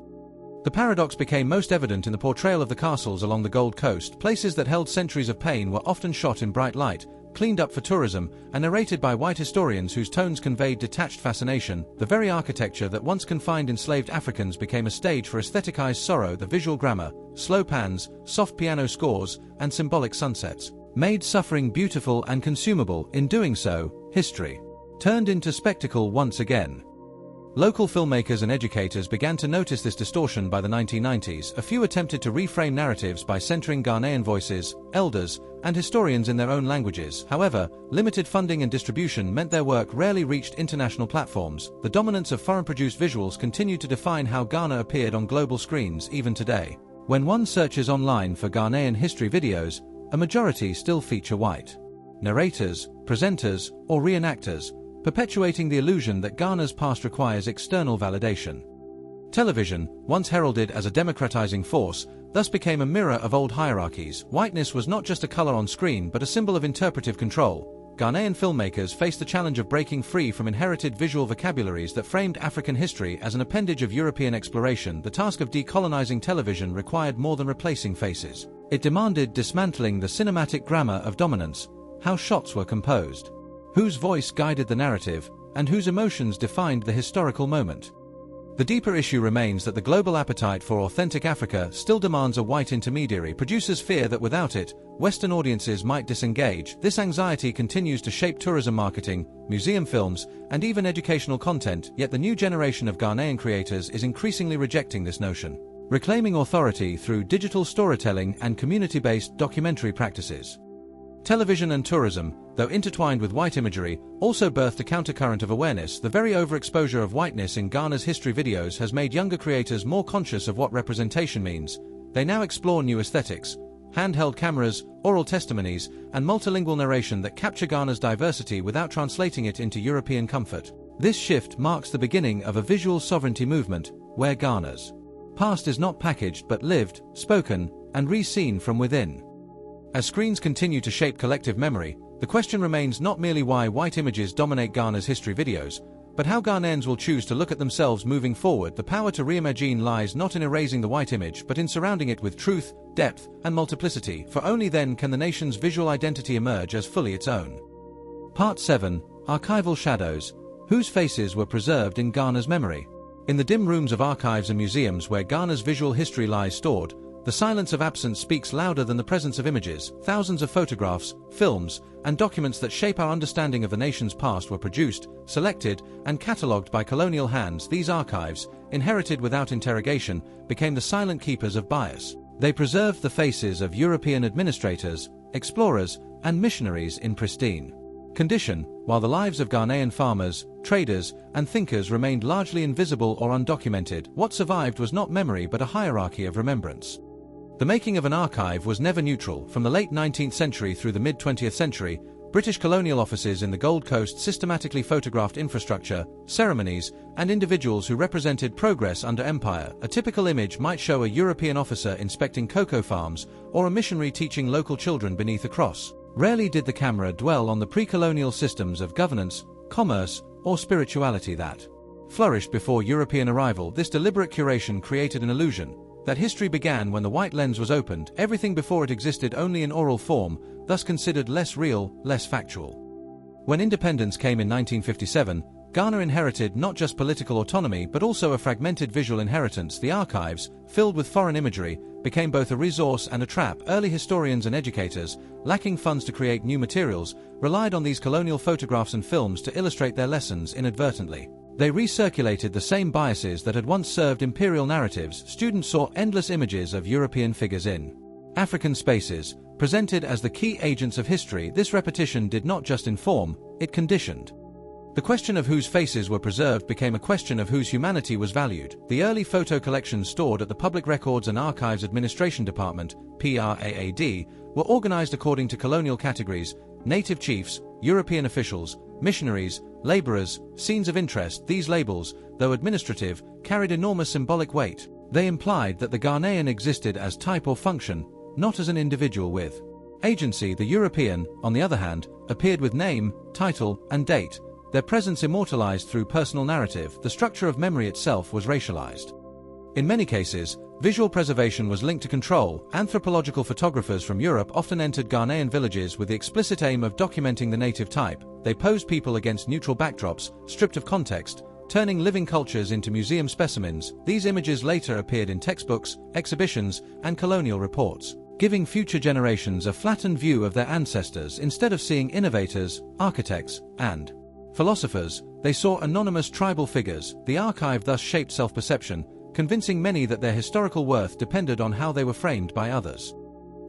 Speaker 1: The paradox became most evident in the portrayal of the castles along the Gold Coast. Places that held centuries of pain were often shot in bright light, cleaned up for tourism, and narrated by white historians whose tones conveyed detached fascination. The very architecture that once confined enslaved Africans became a stage for aestheticized sorrow. The visual grammar, slow pans, soft piano scores, and symbolic sunsets made suffering beautiful and consumable. In doing so, history turned into spectacle once again. Local filmmakers and educators began to notice this distortion by the 1990s. A few attempted to reframe narratives by centering Ghanaian voices, elders, and historians in their own languages. However, limited funding and distribution meant their work rarely reached international platforms. The dominance of foreign-produced visuals continued to define how Ghana appeared on global screens even today. When one searches online for Ghanaian history videos, a majority still feature white narrators, presenters, or reenactors, perpetuating the illusion that Ghana's past requires external validation. Television, once heralded as a democratizing force, thus became a mirror of old hierarchies. Whiteness was not just a color on screen but a symbol of interpretive control. Ghanaian filmmakers faced the challenge of breaking free from inherited visual vocabularies that framed African history as an appendage of European exploration. The task of decolonizing television required more than replacing faces. It demanded dismantling the cinematic grammar of dominance, how shots were composed, whose voice guided the narrative, and whose emotions defined the historical moment. The deeper issue remains that the global appetite for authentic Africa still demands a white intermediary. Producers fear that without it, Western audiences might disengage. This anxiety continues to shape tourism marketing, museum films, and even educational content, yet the new generation of Ghanaian creators is increasingly rejecting this notion, reclaiming authority through digital storytelling and community-based documentary practices. Television and tourism, though intertwined with white imagery, also birthed a countercurrent of awareness. The very overexposure of whiteness in Ghana's history videos has made younger creators more conscious of what representation means. They now explore new aesthetics, handheld cameras, oral testimonies, and multilingual narration that capture Ghana's diversity without translating it into European comfort. This shift marks the beginning of a visual sovereignty movement, where Ghana's past is not packaged but lived, spoken, and re-seen from within. As screens continue to shape collective memory, the question remains not merely why white images dominate Ghana's history videos, but how Ghanaians will choose to look at themselves moving forward. The power to reimagine lies not in erasing the white image but in surrounding it with truth, depth, and multiplicity, for only then can the nation's visual identity emerge as fully its own. Part 7. Archival Shadows, whose faces were preserved in Ghana's memory. In the dim rooms of archives and museums where Ghana's visual history lies stored, the silence of absence speaks louder than the presence of images. Thousands of photographs, films, and documents that shape our understanding of the nation's past were produced, selected, and catalogued by colonial hands. These archives, inherited without interrogation, became the silent keepers of bias. They preserved the faces of European administrators, explorers, and missionaries in pristine condition, while the lives of Ghanaian farmers, traders, and thinkers remained largely invisible or undocumented. What survived was not memory but a hierarchy of remembrance. The making of an archive was never neutral. From the late 19th century through the mid-20th century, British colonial offices in the Gold Coast systematically photographed infrastructure, ceremonies, and individuals who represented progress under empire. A typical image might show a European officer inspecting cocoa farms or a missionary teaching local children beneath a cross. Rarely did the camera dwell on the pre-colonial systems of governance, commerce, or spirituality that flourished before European arrival. This deliberate curation created an illusion that history began when the white lens was opened. Everything before it existed only in oral form, thus considered less real, less factual. When independence came in 1957, Ghana inherited not just political autonomy but also a fragmented visual inheritance. The archives, filled with foreign imagery, became both a resource and a trap. Early historians and educators, lacking funds to create new materials, relied on these colonial photographs and films to illustrate their lessons inadvertently. They recirculated the same biases that had once served imperial narratives. Students saw endless images of European figures in African spaces, presented as the key agents of history. This repetition did not just inform, it conditioned. The question of whose faces were preserved became a question of whose humanity was valued. The early photo collections stored at the Public Records and Archives Administration Department, PRAAD, were organized according to colonial categories: native chiefs, European officials, missionaries, laborers, scenes of interest. These labels, though administrative, carried enormous symbolic weight. They implied that the Ghanaian existed as type or function, not as an individual with agency. The European, on the other hand, appeared with name, title, and date, their presence immortalized through personal narrative. The structure of memory itself was racialized. In many cases, visual preservation was linked to control. Anthropological photographers from Europe often entered Ghanaian villages with the explicit aim of documenting the native type. They posed people against neutral backdrops, stripped of context, turning living cultures into museum specimens. These images later appeared in textbooks, exhibitions, and colonial reports, giving future generations a flattened view of their ancestors. Instead of seeing innovators, architects, and philosophers, they saw anonymous tribal figures. The archive thus shaped self-perception, convincing many that their historical worth depended on how they were framed by others.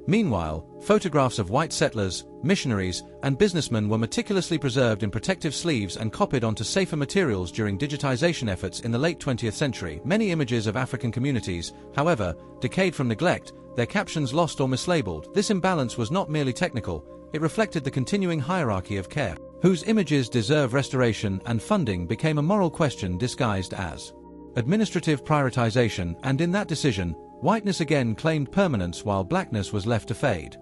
Speaker 1: Meanwhile, photographs of white settlers, missionaries, and businessmen were meticulously preserved in protective sleeves and copied onto safer materials during digitization efforts in the late 20th century. Many images of African communities, however, decayed from neglect, their captions lost or mislabeled. This imbalance was not merely technical, it reflected the continuing hierarchy of care. Whose images deserve restoration and funding became a moral question disguised as administrative prioritization, and in that decision, whiteness again claimed permanence while blackness was left to fade.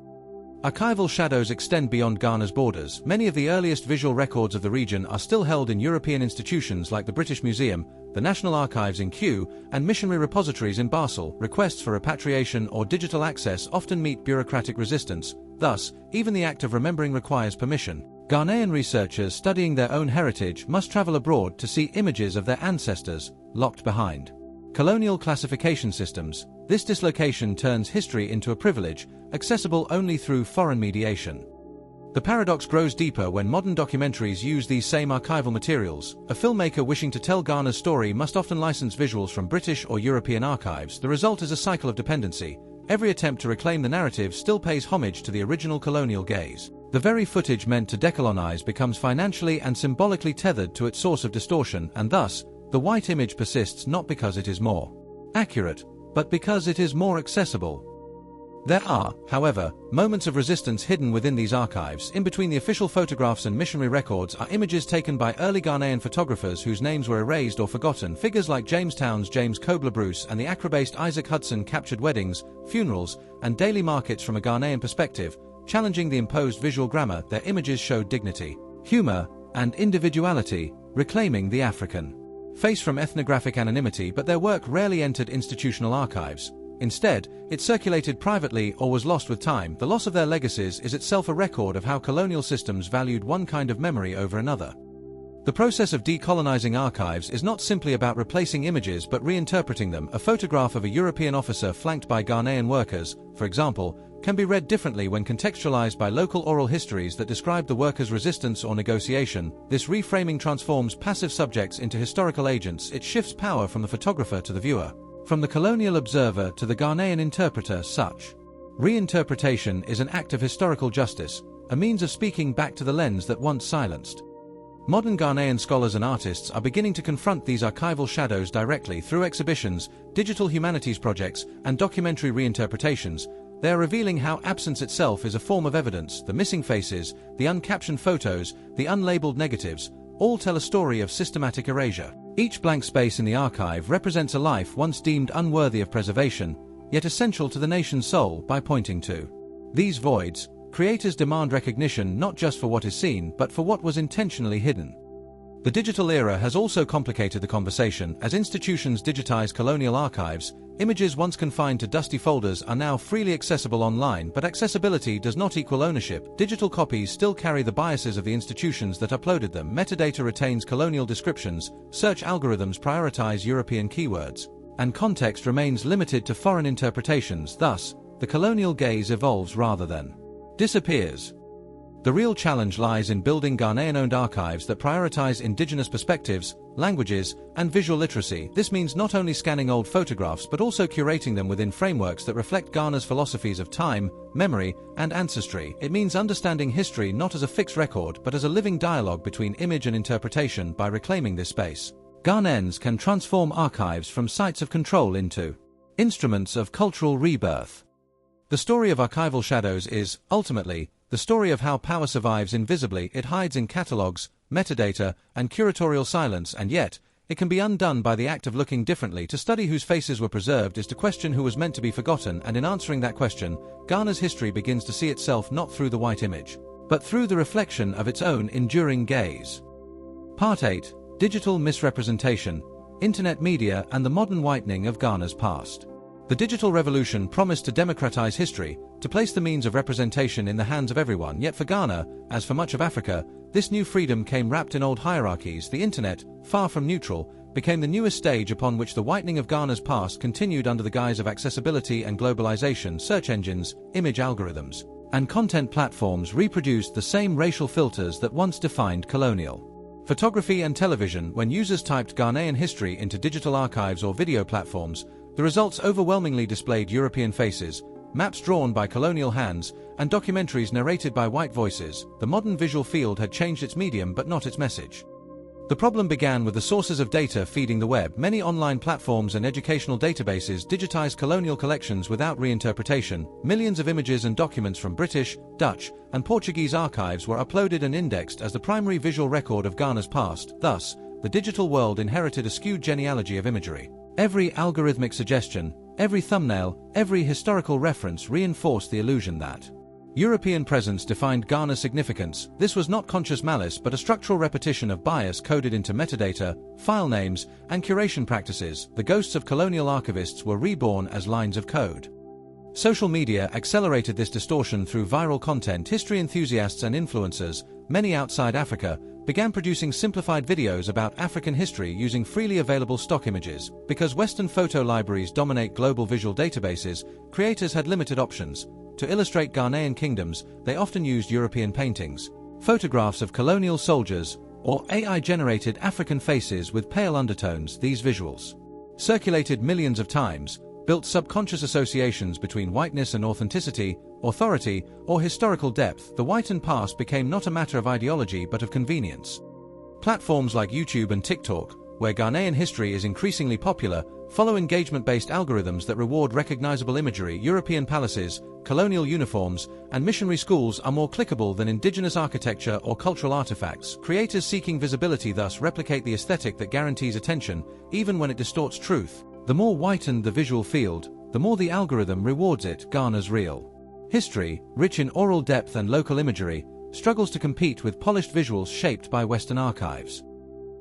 Speaker 1: Archival shadows extend beyond Ghana's borders. Many of the earliest visual records of the region are still held in European institutions like the British Museum, the National Archives in Kew, and missionary repositories in Basel. Requests for repatriation or digital access often meet bureaucratic resistance. Thus, even the act of remembering requires permission. Ghanaian researchers studying their own heritage must travel abroad to see images of their ancestors, locked behind colonial classification systems. This dislocation turns history into a privilege, accessible only through foreign mediation. The paradox grows deeper when modern documentaries use these same archival materials. A filmmaker wishing to tell Ghana's story must often license visuals from British or European archives. The result is a cycle of dependency. Every attempt to reclaim the narrative still pays homage to the original colonial gaze. The very footage meant to decolonize becomes financially and symbolically tethered to its source of distortion, and thus, the white image persists not because it is more accurate, but because it is more accessible. There are, however, moments of resistance hidden within these archives. In between the official photographs and missionary records are images taken by early Ghanaian photographers whose names were erased or forgotten. Figures like Jamestown's James Kobler Bruce and the Accra-based Isaac Hudson captured weddings, funerals, and daily markets from a Ghanaian perspective, challenging the imposed visual grammar. Their images showed dignity, humor, and individuality, reclaiming the African face from ethnographic anonymity. But their work rarely entered institutional archives. Instead, it circulated privately or was lost with time. The loss of their legacies is itself a record of how colonial systems valued one kind of memory over another. The process of decolonizing archives is not simply about replacing images but reinterpreting them. A photograph of a European officer flanked by Ghanaian workers, for example, can be read differently when contextualized by local oral histories that describe the workers' resistance or negotiation. This reframing transforms passive subjects into historical agents. It shifts power from the photographer to the viewer, from the colonial observer to the Ghanaian interpreter. Such reinterpretation is an act of historical justice, a means of speaking back to the lens that once silenced. Modern Ghanaian scholars and artists are beginning to confront these archival shadows directly through exhibitions, digital humanities projects, and documentary reinterpretations. They are revealing how absence itself is a form of evidence. The missing faces, the uncaptioned photos, the unlabeled negatives, all tell a story of systematic erasure. Each blank space in the archive represents a life once deemed unworthy of preservation, yet essential to the nation's soul. By pointing to these voids, creators demand recognition not just for what is seen, but for what was intentionally hidden. The digital era has also complicated the conversation. As institutions digitize colonial archives, images once confined to dusty folders are now freely accessible online, but accessibility does not equal ownership. Digital copies still carry the biases of the institutions that uploaded them. Metadata retains colonial descriptions, search algorithms prioritize European keywords, and context remains limited to foreign interpretations. Thus, the colonial gaze evolves rather than disappears. The real challenge lies in building Ghanaian-owned archives that prioritize indigenous perspectives, languages, and visual literacy. This means not only scanning old photographs but also curating them within frameworks that reflect Ghana's philosophies of time, memory, and ancestry. It means understanding history not as a fixed record but as a living dialogue between image and interpretation. By reclaiming this space, Ghanaians can transform archives from sites of control into instruments of cultural rebirth. The story of archival shadows is, ultimately, the story of how power survives invisibly. It hides in catalogs, metadata, and curatorial silence, and yet, it can be undone by the act of looking differently. To study whose faces were preserved is to question who was meant to be forgotten, and in answering that question, Ghana's history begins to see itself not through the white image, but through the reflection of its own enduring gaze. Part 8. Digital Misrepresentation, Internet Media and the Modern Whitening of Ghana's Past. The digital revolution promised to democratize history, to place the means of representation in the hands of everyone. Yet for Ghana, as for much of Africa, this new freedom came wrapped in old hierarchies. The internet, far from neutral, became the newest stage upon which the whitening of Ghana's past continued under the guise of accessibility and globalization. Search engines, image algorithms, and content platforms reproduced the same racial filters that once defined colonial photography and television. When users typed Ghanaian history into digital archives or video platforms, the results overwhelmingly displayed European faces, maps drawn by colonial hands, and documentaries narrated by white voices. The modern visual field had changed its medium but not its message. The problem began with the sources of data feeding the web. Many online platforms and educational databases digitized colonial collections without reinterpretation. Millions of images and documents from British, Dutch, and Portuguese archives were uploaded and indexed as the primary visual record of Ghana's past. Thus, the digital world inherited a skewed genealogy of imagery. Every algorithmic suggestion, every thumbnail, every historical reference reinforced the illusion that European presence defined Ghana's significance. This was not conscious malice but a structural repetition of bias coded into metadata, file names, and curation practices. The ghosts of colonial archivists were reborn as lines of code. Social media accelerated this distortion through viral content. History enthusiasts and influencers, many outside Africa, began producing simplified videos about African history using freely available stock images. Because Western photo libraries dominate global visual databases, creators had limited options. To illustrate Ghanaian kingdoms, they often used European paintings, photographs of colonial soldiers, or AI-generated African faces with pale undertones. These visuals, circulated millions of times, built subconscious associations between whiteness and authenticity, authority, or historical depth. The whitened past became not a matter of ideology but of convenience. Platforms like YouTube and TikTok, where Ghanaian history is increasingly popular, follow engagement-based algorithms that reward recognizable imagery. European palaces, colonial uniforms, and missionary schools are more clickable than indigenous architecture or cultural artifacts. Creators seeking visibility thus replicate the aesthetic that guarantees attention, even when it distorts truth. The more whitened the visual field, the more the algorithm rewards it. Ghana's real history, rich in oral depth and local imagery, struggles to compete with polished visuals shaped by Western archives.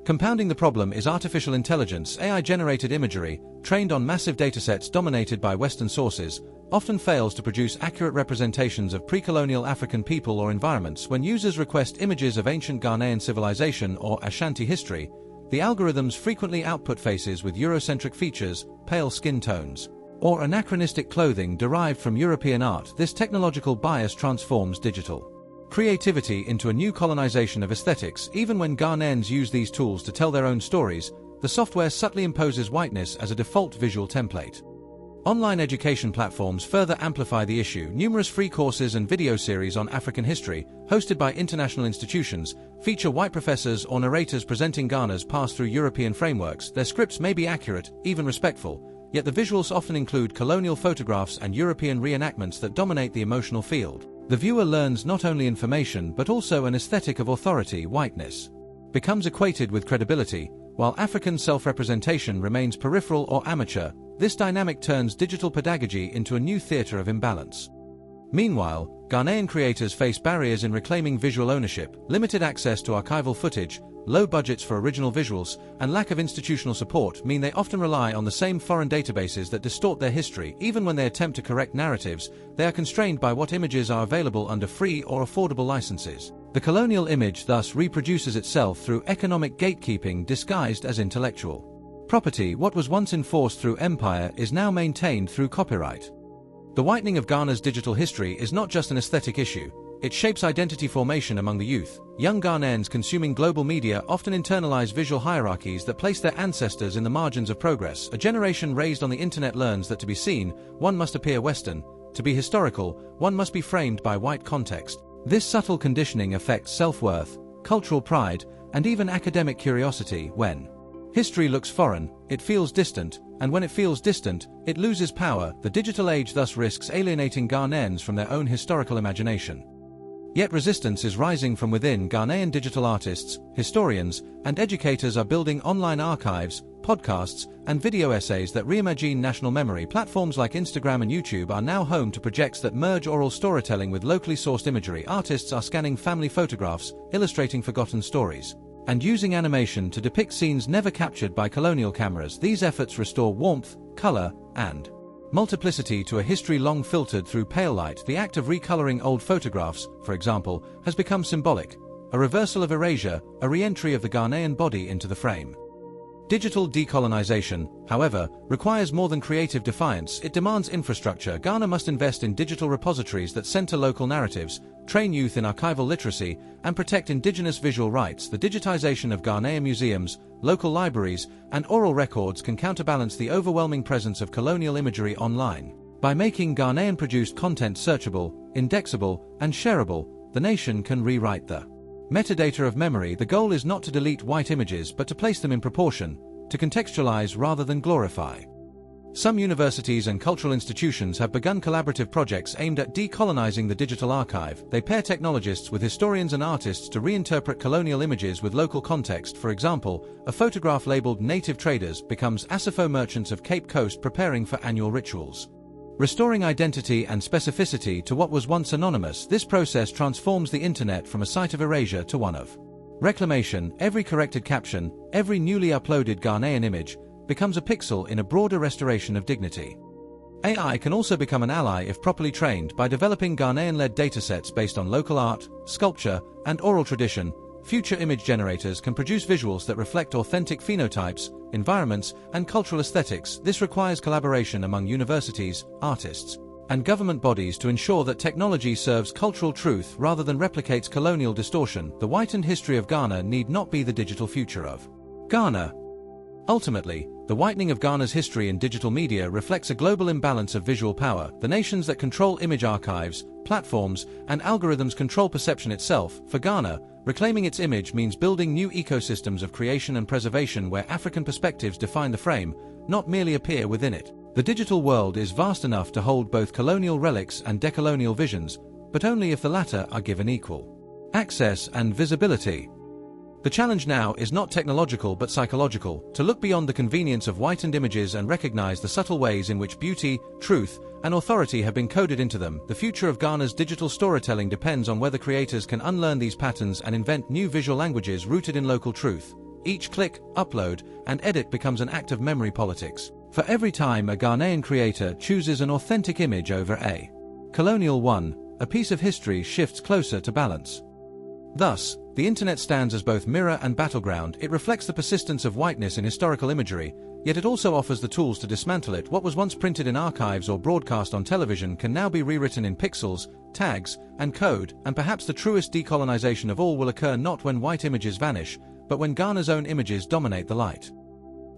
Speaker 1: Compounding the problem is artificial intelligence. AI-generated imagery, trained on massive datasets dominated by Western sources, often fails to produce accurate representations of pre-colonial African people or environments. When users request images of ancient Ghanaian civilization or Ashanti history, the algorithms frequently output faces with Eurocentric features, pale skin tones, or anachronistic clothing derived from European art. This technological bias transforms digital creativity into a new colonization of aesthetics. Even when Ghanaians use these tools to tell their own stories, the software subtly imposes whiteness as a default visual template. Online education platforms further amplify the issue. Numerous free courses and video series on African history, hosted by international institutions, feature white professors or narrators presenting Ghana's past through European frameworks. Their scripts may be accurate, even respectful, yet the visuals often include colonial photographs and European reenactments that dominate the emotional field. The viewer learns not only information but also an aesthetic of authority. Whiteness becomes equated with credibility, while African self-representation remains peripheral or amateur. This dynamic turns digital pedagogy into a new theater of imbalance. Meanwhile, Ghanaian creators face barriers in reclaiming visual ownership. Limited access to archival footage, low budgets for original visuals, and lack of institutional support mean they often rely on the same foreign databases that distort their history. Even when they attempt to correct narratives, they are constrained by what images are available under free or affordable licenses. The colonial image thus reproduces itself through economic gatekeeping disguised as intellectual property. What was once enforced through empire is now maintained through copyright. The whitening of Ghana's digital history is not just an aesthetic issue. It shapes identity formation among the youth. Young Ghanaians consuming global media often internalize visual hierarchies that place their ancestors in the margins of progress. A generation raised on the internet learns that to be seen, one must appear Western. To be historical, one must be framed by white context. This subtle conditioning affects self-worth, cultural pride, and even academic curiosity. When history looks foreign, it feels distant, and when it feels distant, it loses power. The digital age thus risks alienating Ghanaians from their own historical imagination. Yet resistance is rising from within. Ghanaian digital artists, historians, and educators are building online archives, podcasts, and video essays that reimagine national memory. Platforms like Instagram and YouTube are now home to projects that merge oral storytelling with locally sourced imagery. Artists are scanning family photographs, illustrating forgotten stories, and using animation to depict scenes never captured by colonial cameras. These efforts restore warmth, color, and multiplicity to a history long filtered through pale light. The act of recoloring old photographs, for example, has become symbolic, a reversal of erasure, a re-entry of the Ghanaian body into the frame. Digital decolonization, however, requires more than creative defiance. It demands infrastructure. Ghana must invest in digital repositories that center local narratives, train youth in archival literacy, and protect indigenous visual rights. The digitization of Ghanaian museums, local libraries, and oral records can counterbalance the overwhelming presence of colonial imagery online. By making Ghanaian-produced content searchable, indexable, and shareable, the nation can rewrite the metadata of memory. The goal is not to delete white images but to place them in proportion, to contextualize rather than glorify. Some universities and cultural institutions have begun collaborative projects aimed at decolonizing the digital archive. They pair technologists with historians and artists to reinterpret colonial images with local context. For example, a photograph labeled Native Traders becomes Asafo merchants of Cape Coast preparing for annual rituals, restoring identity and specificity to what was once anonymous. This process transforms the internet from a site of erasure to one of reclamation. Every corrected caption, every newly uploaded Ghanaian image, becomes a pixel in a broader restoration of dignity. AI can also become an ally if properly trained. By developing Ghanaian-led datasets based on local art, sculpture, and oral tradition. Future image generators can produce visuals that reflect authentic phenotypes, environments, and cultural aesthetics. This requires collaboration among universities, artists, and government bodies to ensure that technology serves cultural truth rather than replicates colonial distortion. The whitened history of Ghana need not be the digital future of Ghana. Ultimately, the whitening of Ghana's history in digital media reflects a global imbalance of visual power. The nations that control image archives, platforms, and algorithms control perception itself. For Ghana, reclaiming its image means building new ecosystems of creation and preservation where African perspectives define the frame, not merely appear within it. The digital world is vast enough to hold both colonial relics and decolonial visions, but only if the latter are given equal access and visibility. The challenge now is not technological but psychological, to look beyond the convenience of whitened images and recognize the subtle ways in which beauty, truth, and authority have been coded into them. The future of Ghana's digital storytelling depends on whether creators can unlearn these patterns and invent new visual languages rooted in local truth. Each click, upload, and edit becomes an act of memory politics. For every time a Ghanaian creator chooses an authentic image over a colonial one, a piece of history shifts closer to balance. Thus, the internet stands as both mirror and battleground. It reflects the persistence of whiteness in historical imagery, yet it also offers the tools to dismantle it. What was once printed in archives or broadcast on television can now be rewritten in pixels, tags, and code, and perhaps the truest decolonization of all will occur not when white images vanish, but when Ghana's own images dominate the light.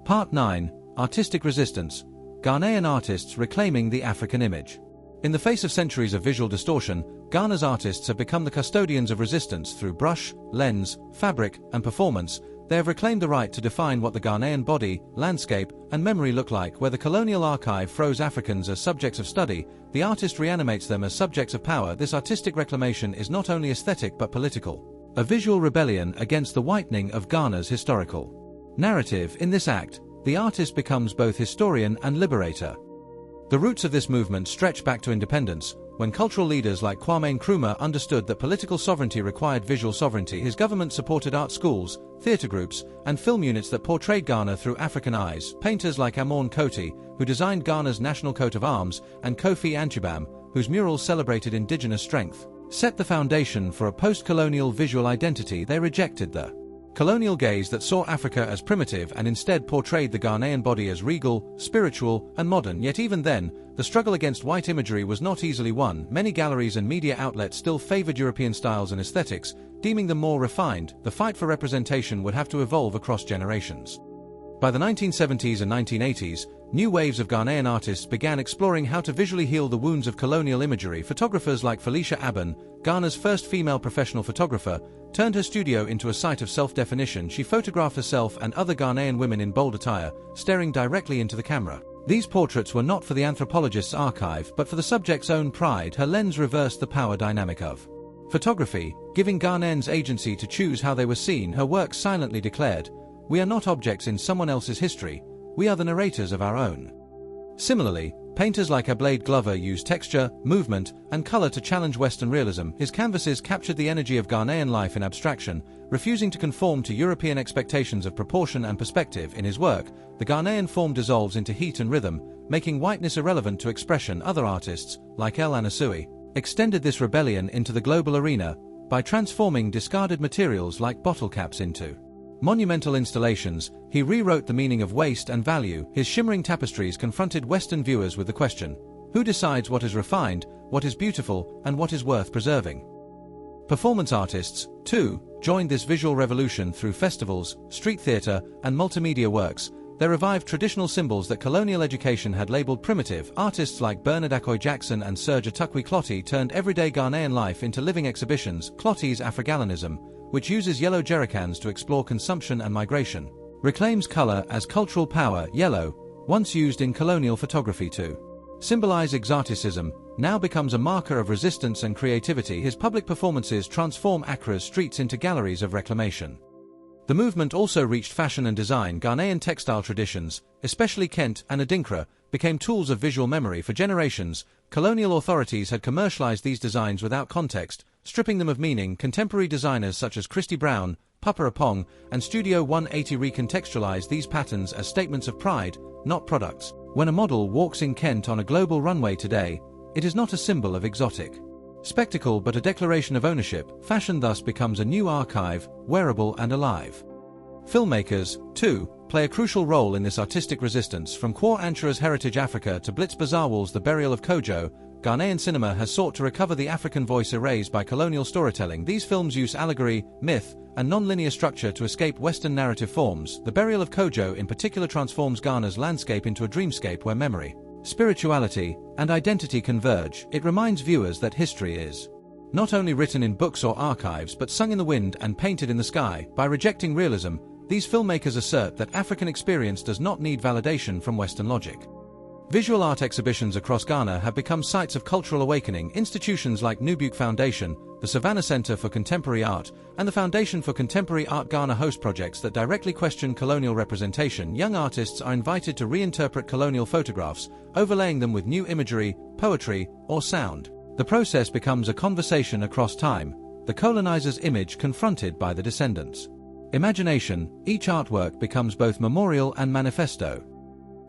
Speaker 1: Part 9. Artistic Resistance. Ghanaian artists reclaiming the African image. In the face of centuries of visual distortion, Ghana's artists have become the custodians of resistance through brush, lens, fabric, and performance. They have reclaimed the right to define what the Ghanaian body, landscape, and memory look like. Where the colonial archive froze Africans as subjects of study, the artist reanimates them as subjects of power. This artistic reclamation is not only aesthetic but political, a visual rebellion against the whitening of Ghana's historical narrative. In this act, the artist becomes both historian and liberator. The roots of this movement stretch back to independence, When cultural leaders like Kwame Nkrumah understood that political sovereignty required visual sovereignty, his government supported art schools, theatre groups, and film units that portrayed Ghana through African eyes. Painters like Amon Coty, who designed Ghana's national coat of arms, and Kofi Anchibam, whose murals celebrated indigenous strength, set the foundation for a post-colonial visual identity. They rejected the colonial gaze that saw Africa as primitive and instead portrayed the Ghanaian body as regal, spiritual, and modern. Yet even then, the struggle against white imagery was not easily won. Many galleries and media outlets still favored European styles and aesthetics, deeming them more refined. The fight for representation would have to evolve across generations. By the 1970s and 1980s, new waves of Ghanaian artists began exploring how to visually heal the wounds of colonial imagery. Photographers like Felicia Aben, Ghana's first female professional photographer, turned her studio into a site of self-definition. She photographed herself and other Ghanaian women in bold attire, staring directly into the camera. These portraits were not for the anthropologist's archive, but for the subject's own pride. Her lens reversed the power dynamic of photography, giving Ghanaians agency to choose how they were seen. Her work silently declared, "We are not objects in someone else's history, we are the narrators of our own." Similarly, painters like Ablaide Glover used texture, movement, and color to challenge Western realism. His canvases captured the energy of Ghanaian life in abstraction, refusing to conform to European expectations of proportion and perspective. In his work, the Ghanaian form dissolves into heat and rhythm, making whiteness irrelevant to expression. Other artists, like El Anasui, extended this rebellion into the global arena by transforming discarded materials like bottle caps into monumental installations. He rewrote the meaning of waste and value. His shimmering tapestries confronted Western viewers with the question, who decides what is refined, what is beautiful, and what is worth preserving? Performance artists, too, joined this visual revolution through festivals, street theatre, and multimedia works. They revived traditional symbols that colonial education had labeled primitive. Artists like Bernard Akoy Jackson and Serge Atukwi Clotty turned everyday Ghanaian life into living exhibitions. Clotty's Afrogallenism, which uses yellow jerrycans to explore consumption and migration, reclaims color as cultural power. Yellow, once used in colonial photography to symbolize exoticism, now becomes a marker of resistance and creativity. His public performances transform Accra's streets into galleries of reclamation. The movement also reached fashion and design. Ghanaian textile traditions, especially Kent and Adinkra, became tools of visual memory for generations. Colonial authorities had commercialized these designs without context, stripping them of meaning. Contemporary designers such as Christy Brown, Papa Apong, and Studio 180 recontextualized these patterns as statements of pride, not products. When a model walks in Kent on a global runway today, it is not a symbol of exotic spectacle but a declaration of ownership. Fashion thus becomes a new archive, wearable and alive. Filmmakers, too, play a crucial role in this artistic resistance. From Kwar Anchor's Heritage Africa to Blitz Bazawal's The Burial of Kojo, Ghanaian cinema has sought to recover the African voice erased by colonial storytelling. These films use allegory, myth, and non-linear structure to escape Western narrative forms. The Burial of Kojo in particular transforms Ghana's landscape into a dreamscape where memory, spirituality, and identity converge. It reminds viewers that history is not only written in books or archives but sung in the wind and painted in the sky. By rejecting realism, these filmmakers assert that African experience does not need validation from Western logic. Visual art exhibitions across Ghana have become sites of cultural awakening. Institutions like Nubuke Foundation, the Savannah Center for Contemporary Art, and the Foundation for Contemporary Art Ghana host projects that directly question colonial representation. Young artists are invited to reinterpret colonial photographs, overlaying them with new imagery, poetry, or sound. The process becomes a conversation across time, the colonizer's image confronted by the descendants' imagination. Each artwork becomes both memorial and manifesto.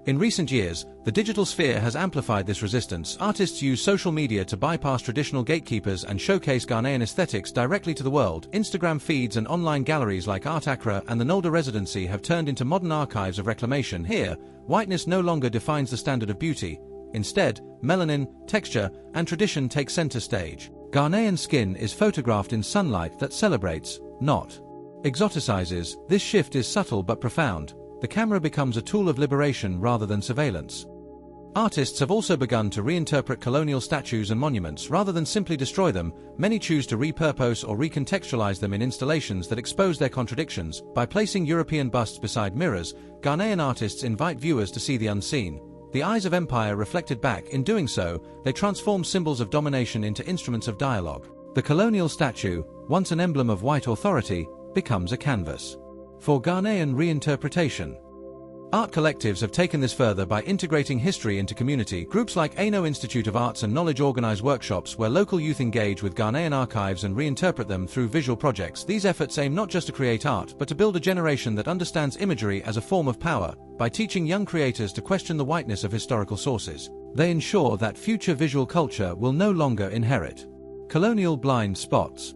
Speaker 1: In recent years, the digital sphere has amplified this resistance. Artists use social media to bypass traditional gatekeepers and showcase Ghanaian aesthetics directly to the world. Instagram feeds and online galleries like Art Accra and the Nolde Residency have turned into modern archives of reclamation. Here, whiteness no longer defines the standard of beauty. Instead, melanin, texture, and tradition take center stage. Ghanaian skin is photographed in sunlight that celebrates, not exoticizes. This shift is subtle but profound. The camera becomes a tool of liberation rather than surveillance. Artists have also begun to reinterpret colonial statues and monuments. Rather than simply destroy them, many choose to repurpose or recontextualize them in installations that expose their contradictions. By placing European busts beside mirrors, Ghanaian artists invite viewers to see the unseen, the eyes of empire reflected back. In doing so, they transform symbols of domination into instruments of dialogue. The colonial statue, once an emblem of white authority, becomes a canvas for Ghanaian reinterpretation. Art collectives have taken this further by integrating history into community. Groups like ANO Institute of Arts and Knowledge organize workshops where local youth engage with Ghanaian archives and reinterpret them through visual projects. These efforts aim not just to create art, but to build a generation that understands imagery as a form of power. By teaching young creators to question the whiteness of historical sources, they ensure that future visual culture will no longer inherit colonial blind spots.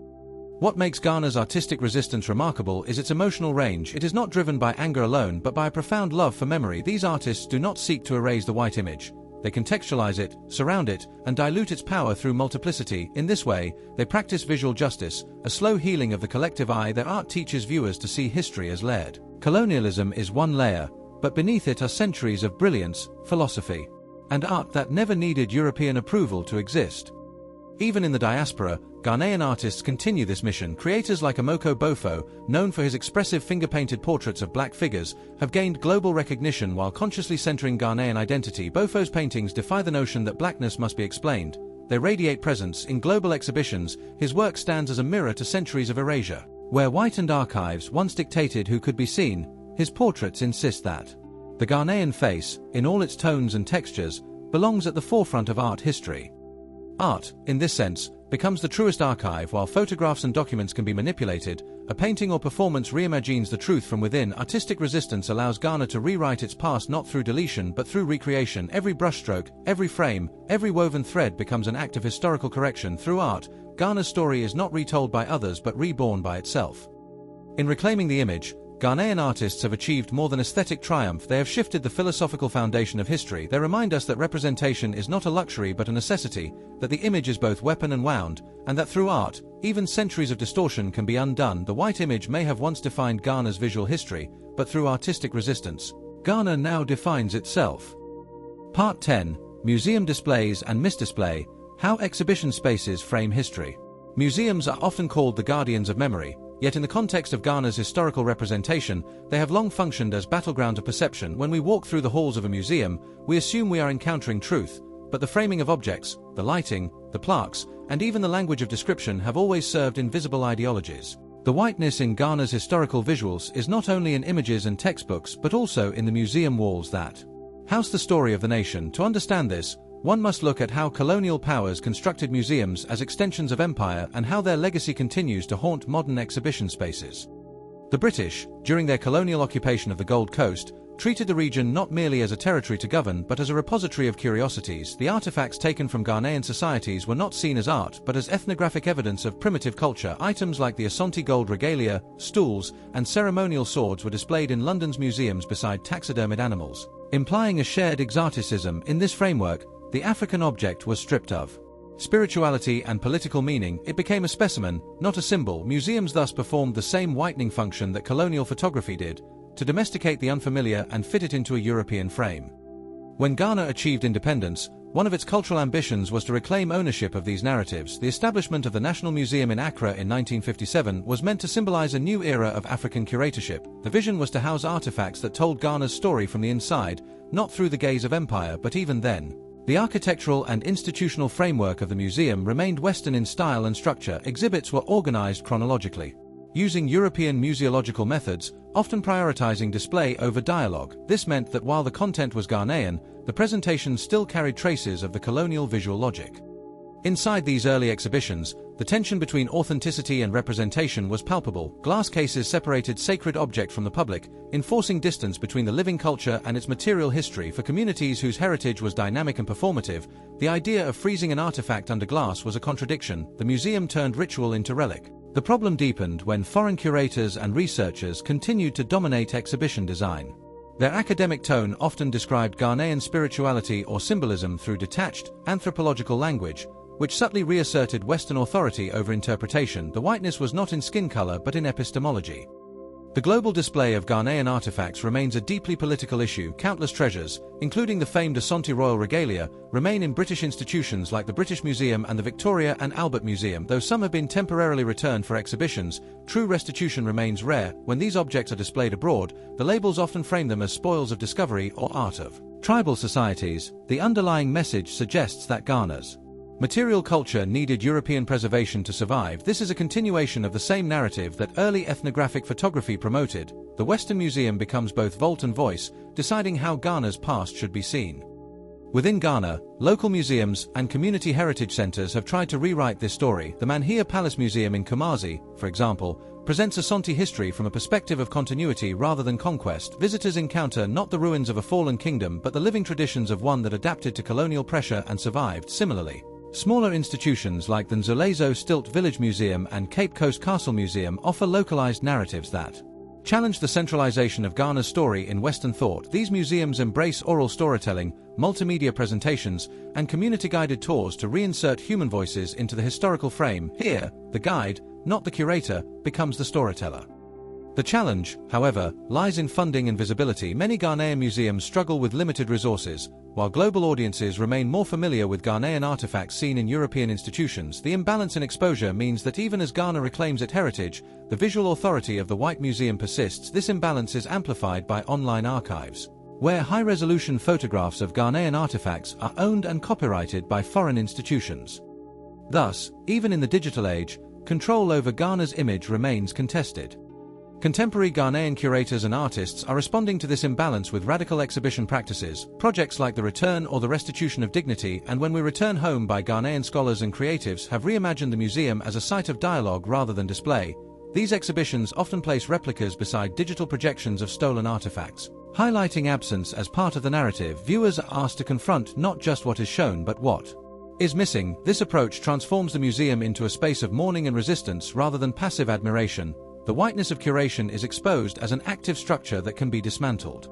Speaker 1: What makes Ghana's artistic resistance remarkable is its emotional range. It is not driven by anger alone, but by a profound love for memory. These artists do not seek to erase the white image. They contextualize it, surround it, and dilute its power through multiplicity. In this way, they practice visual justice, a slow healing of the collective eye. Their art teaches viewers to see history as layered. Colonialism is one layer, but beneath it are centuries of brilliance, philosophy, and art that never needed European approval to exist. Even in the diaspora, Ghanaian artists continue this mission. Creators like Amoko Bofo, known for his expressive finger-painted portraits of black figures, have gained global recognition while consciously centering Ghanaian identity. Bofo's paintings defy the notion that blackness must be explained. They radiate presence. In global exhibitions, his work stands as a mirror to centuries of erasure. Where whitened archives once dictated who could be seen, his portraits insist that the Ghanaian face, in all its tones and textures, belongs at the forefront of art history. Art, in this sense, becomes the truest archive. While photographs and documents can be manipulated, a painting or performance reimagines the truth from within. Artistic resistance allows Ghana to rewrite its past not through deletion but through recreation. Every brushstroke, every frame, every woven thread becomes an act of historical correction. Through art, Ghana's story is not retold by others but reborn by itself. In reclaiming the image, Ghanaian artists have achieved more than aesthetic triumph. They have shifted the philosophical foundation of history. They remind us that representation is not a luxury but a necessity, that the image is both weapon and wound, and that through art, even centuries of distortion can be undone. The white image may have once defined Ghana's visual history, but through artistic resistance, Ghana now defines itself. Part 10. Museum Displays and Misdisplay: How Exhibition Spaces Frame History. Museums are often called the guardians of memory. Yet in the context of Ghana's historical representation, they have long functioned as battlegrounds of perception. When we walk through the halls of a museum, we assume we are encountering truth, but the framing of objects, the lighting, the plaques, and even the language of description have always served invisible ideologies. The whiteness in Ghana's historical visuals is not only in images and textbooks but also in the museum walls that house the story of the nation. To understand this, one must look at how colonial powers constructed museums as extensions of empire and how their legacy continues to haunt modern exhibition spaces. The British, during their colonial occupation of the Gold Coast, treated the region not merely as a territory to govern but as a repository of curiosities. The artifacts taken from Ghanaian societies were not seen as art but as ethnographic evidence of primitive culture. Items like the Asante gold regalia, stools, and ceremonial swords were displayed in London's museums beside taxidermied animals, implying a shared exoticism. In this framework, the African object was stripped of spirituality and political meaning. It became a specimen, not a symbol. Museums thus performed the same whitening function that colonial photography did, to domesticate the unfamiliar and fit it into a European frame. When Ghana achieved independence, one of its cultural ambitions was to reclaim ownership of these narratives. The establishment of the National Museum in Accra in 1957 was meant to symbolize a new era of African curatorship. The vision was to house artifacts that told Ghana's story from the inside, not through the gaze of empire. But even then, the architectural and institutional framework of the museum remained Western in style and structure. Exhibits were organized chronologically, using European museological methods, often prioritizing display over dialogue. This meant that while the content was Ghanaian, the presentation still carried traces of the colonial visual logic. Inside these early exhibitions, the tension between authenticity and representation was palpable. Glass cases separated sacred object from the public, enforcing distance between the living culture and its material history. For communities whose heritage was dynamic and performative, the idea of freezing an artifact under glass was a contradiction. The museum turned ritual into relic. The problem deepened when foreign curators and researchers continued to dominate exhibition design. Their academic tone often described Ghanaian spirituality or symbolism through detached, anthropological language, which subtly reasserted Western authority over interpretation. The whiteness was not in skin color but in epistemology. The global display of Ghanaian artifacts remains a deeply political issue. Countless treasures, including the famed Asante royal regalia, remain in British institutions like the British Museum and the Victoria and Albert Museum. Though some have been temporarily returned for exhibitions, true restitution remains rare. When these objects are displayed abroad, the labels often frame them as spoils of discovery or art of tribal societies. The underlying message suggests that Ghana's Material culture needed European preservation to survive. This is a continuation of the same narrative that early ethnographic photography promoted. The Western Museum becomes both vault and voice, deciding how Ghana's past should be seen. Within Ghana, local museums and community heritage centers have tried to rewrite this story. The Manhia Palace Museum in Kumasi, for example, presents Asante history from a perspective of continuity rather than conquest. Visitors encounter not the ruins of a fallen kingdom but the living traditions of one that adapted to colonial pressure and survived. Similarly, smaller institutions like the Nzolezo Stilt Village Museum and Cape Coast Castle Museum offer localized narratives that challenge the centralization of Ghana's story in Western thought. These museums embrace oral storytelling, multimedia presentations, and community-guided tours to reinsert human voices into the historical frame. Here, the guide, not the curator, becomes the storyteller. The challenge, however, lies in funding and visibility. Many Ghanaian museums struggle with limited resources, while global audiences remain more familiar with Ghanaian artifacts seen in European institutions. The imbalance in exposure means that even as Ghana reclaims its heritage, the visual authority of the White Museum persists. This imbalance is amplified by online archives, where high-resolution photographs of Ghanaian artifacts are owned and copyrighted by foreign institutions. Thus, even in the digital age, control over Ghana's image remains contested. Contemporary Ghanaian curators and artists are responding to this imbalance with radical exhibition practices, projects like the Return or the Restitution of Dignity and When We Return Home by Ghanaian scholars and creatives have reimagined the museum as a site of dialogue rather than display. These exhibitions often place replicas beside digital projections of stolen artifacts. Highlighting absence as part of the narrative, viewers are asked to confront not just what is shown but what is missing. This approach transforms the museum into a space of mourning and resistance rather than passive admiration. The whiteness of curation is exposed as an active structure that can be dismantled.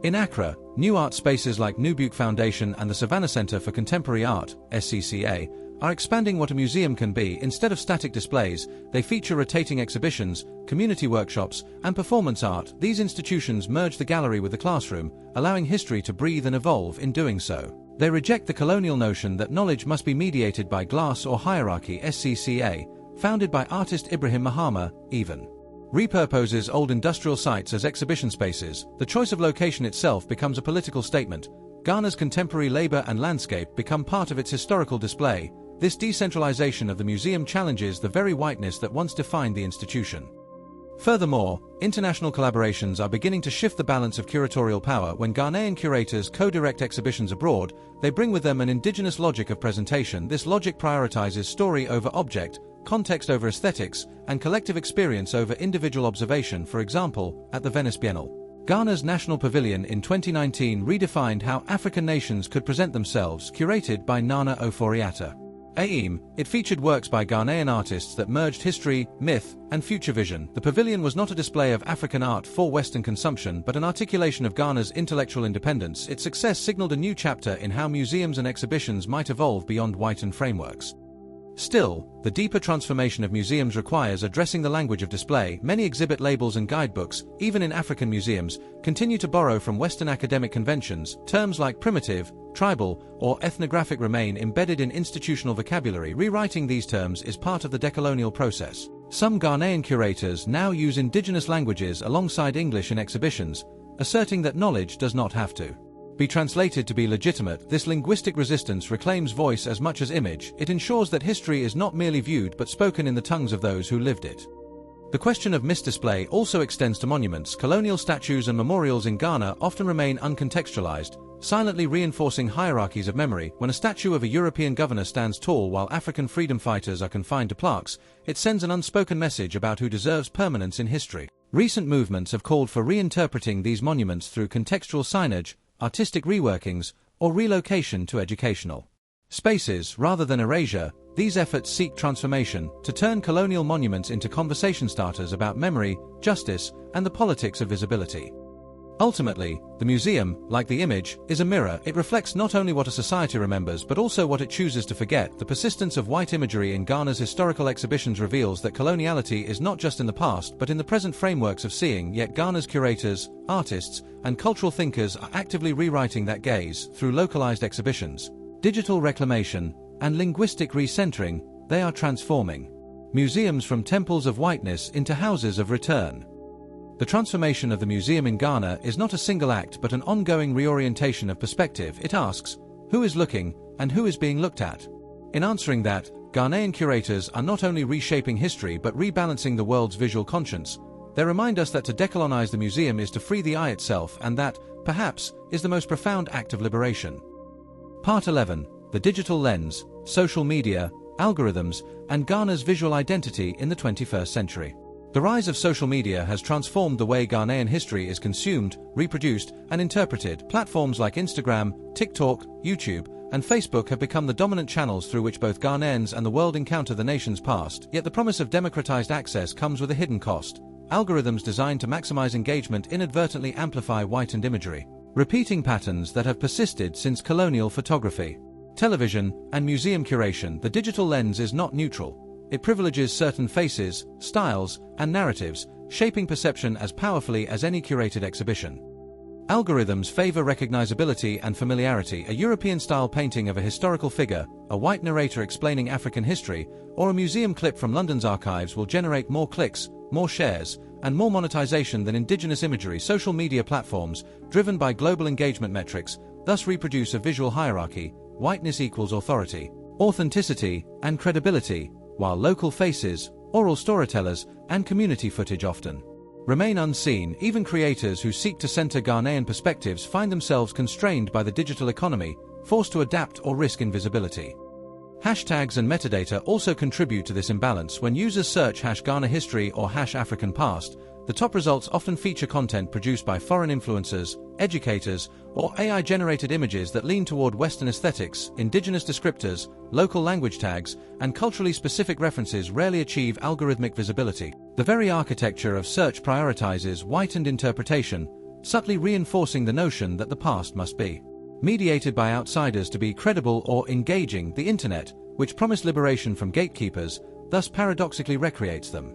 Speaker 1: In Accra, new art spaces like Nubuke Foundation and the Savannah Center for Contemporary Art, SCCA, are expanding what a museum can be. Instead of static displays, they feature rotating exhibitions, community workshops, and performance art. These institutions merge the gallery with the classroom, allowing history to breathe and evolve. In doing so, they reject the colonial notion that knowledge must be mediated by glass or hierarchy. SCCA, founded by artist Ibrahim Mahama, even repurposes old industrial sites as exhibition spaces. The choice of location itself becomes a political statement. Ghana's contemporary labor and landscape become part of its historical display. This decentralization of the museum challenges the very whiteness that once defined the institution. Furthermore, international collaborations are beginning to shift the balance of curatorial power. When Ghanaian curators co-direct exhibitions abroad, they bring with them an indigenous logic of presentation. This logic prioritizes story over object, context over aesthetics, and collective experience over individual observation. For example, at the Venice Biennale, Ghana's National Pavilion in 2019 redefined how African nations could present themselves, curated by Nana Oforiatta. AIM, it featured works by Ghanaian artists that merged history, myth, and future vision. The pavilion was not a display of African art for Western consumption but an articulation of Ghana's intellectual independence. Its success signaled a new chapter in how museums and exhibitions might evolve beyond whitened frameworks. Still, the deeper transformation of museums requires addressing the language of display. Many exhibit labels and guidebooks, even in African museums, continue to borrow from Western academic conventions. Terms like primitive, tribal, or ethnographic remain embedded in institutional vocabulary. Rewriting these terms is part of the decolonial process. Some Ghanaian curators now use indigenous languages alongside English in exhibitions, asserting that knowledge does not have to be translated to be legitimate. This linguistic resistance reclaims voice as much as image. It ensures that history is not merely viewed but spoken in the tongues of those who lived it. The question of misdisplay also extends to monuments. Colonial statues and memorials in Ghana often remain uncontextualized, silently reinforcing hierarchies of memory. When a statue of a European governor stands tall while African freedom fighters are confined to plaques, it sends an unspoken message about who deserves permanence in history. Recent movements have called for reinterpreting these monuments through contextual signage, artistic reworkings, or relocation to educational spaces. Rather than erasure, these efforts seek transformation to turn colonial monuments into conversation starters about memory, justice, and the politics of visibility. Ultimately, the museum, like the image, is a mirror. It reflects not only what a society remembers but also what it chooses to forget. The persistence of white imagery in Ghana's historical exhibitions reveals that coloniality is not just in the past but in the present frameworks of seeing. Yet Ghana's curators, artists, and cultural thinkers are actively rewriting that gaze through localized exhibitions, digital reclamation, and linguistic recentering. They are transforming museums from temples of whiteness into houses of return. The transformation of the museum in Ghana is not a single act but an ongoing reorientation of perspective. It asks, who is looking and who is being looked at? In answering that, Ghanaian curators are not only reshaping history but rebalancing the world's visual conscience. They remind us that to decolonize the museum is to free the eye itself, and that, perhaps, is the most profound act of liberation. Part 11. The Digital Lens, Social Media, Algorithms, and Ghana's Visual Identity in the 21st Century. The rise of social media has transformed the way Ghanaian history is consumed, reproduced, and interpreted. Platforms like Instagram, TikTok, YouTube, and Facebook have become the dominant channels through which both Ghanaians and the world encounter the nation's past. Yet the promise of democratized access comes with a hidden cost. Algorithms designed to maximize engagement inadvertently amplify whitened imagery, repeating patterns that have persisted since colonial photography, television, and museum curation. The digital lens is not neutral. It privileges certain faces, styles, and narratives, shaping perception as powerfully as any curated exhibition. Algorithms favor recognizability and familiarity. A European-style painting of a historical figure, a white narrator explaining African history, or a museum clip from London's archives will generate more clicks, more shares, and more monetization than indigenous imagery. Social media platforms, driven by global engagement metrics, thus reproduce a visual hierarchy. Whiteness equals authority, authenticity, and credibility, while local faces, oral storytellers, and community footage often remain unseen. Even creators who seek to center Ghanaian perspectives find themselves constrained by the digital economy, forced to adapt or risk invisibility. Hashtags and metadata also contribute to this imbalance. When users search #Ghana history or #African past, the top results often feature content produced by foreign influencers, educators, or AI-generated images that lean toward Western aesthetics. Indigenous descriptors, local language tags, and culturally specific references rarely achieve algorithmic visibility. The very architecture of search prioritizes whitened interpretation, subtly reinforcing the notion that the past must be mediated by outsiders to be credible or engaging. The internet, which promised liberation from gatekeepers, thus paradoxically recreates them.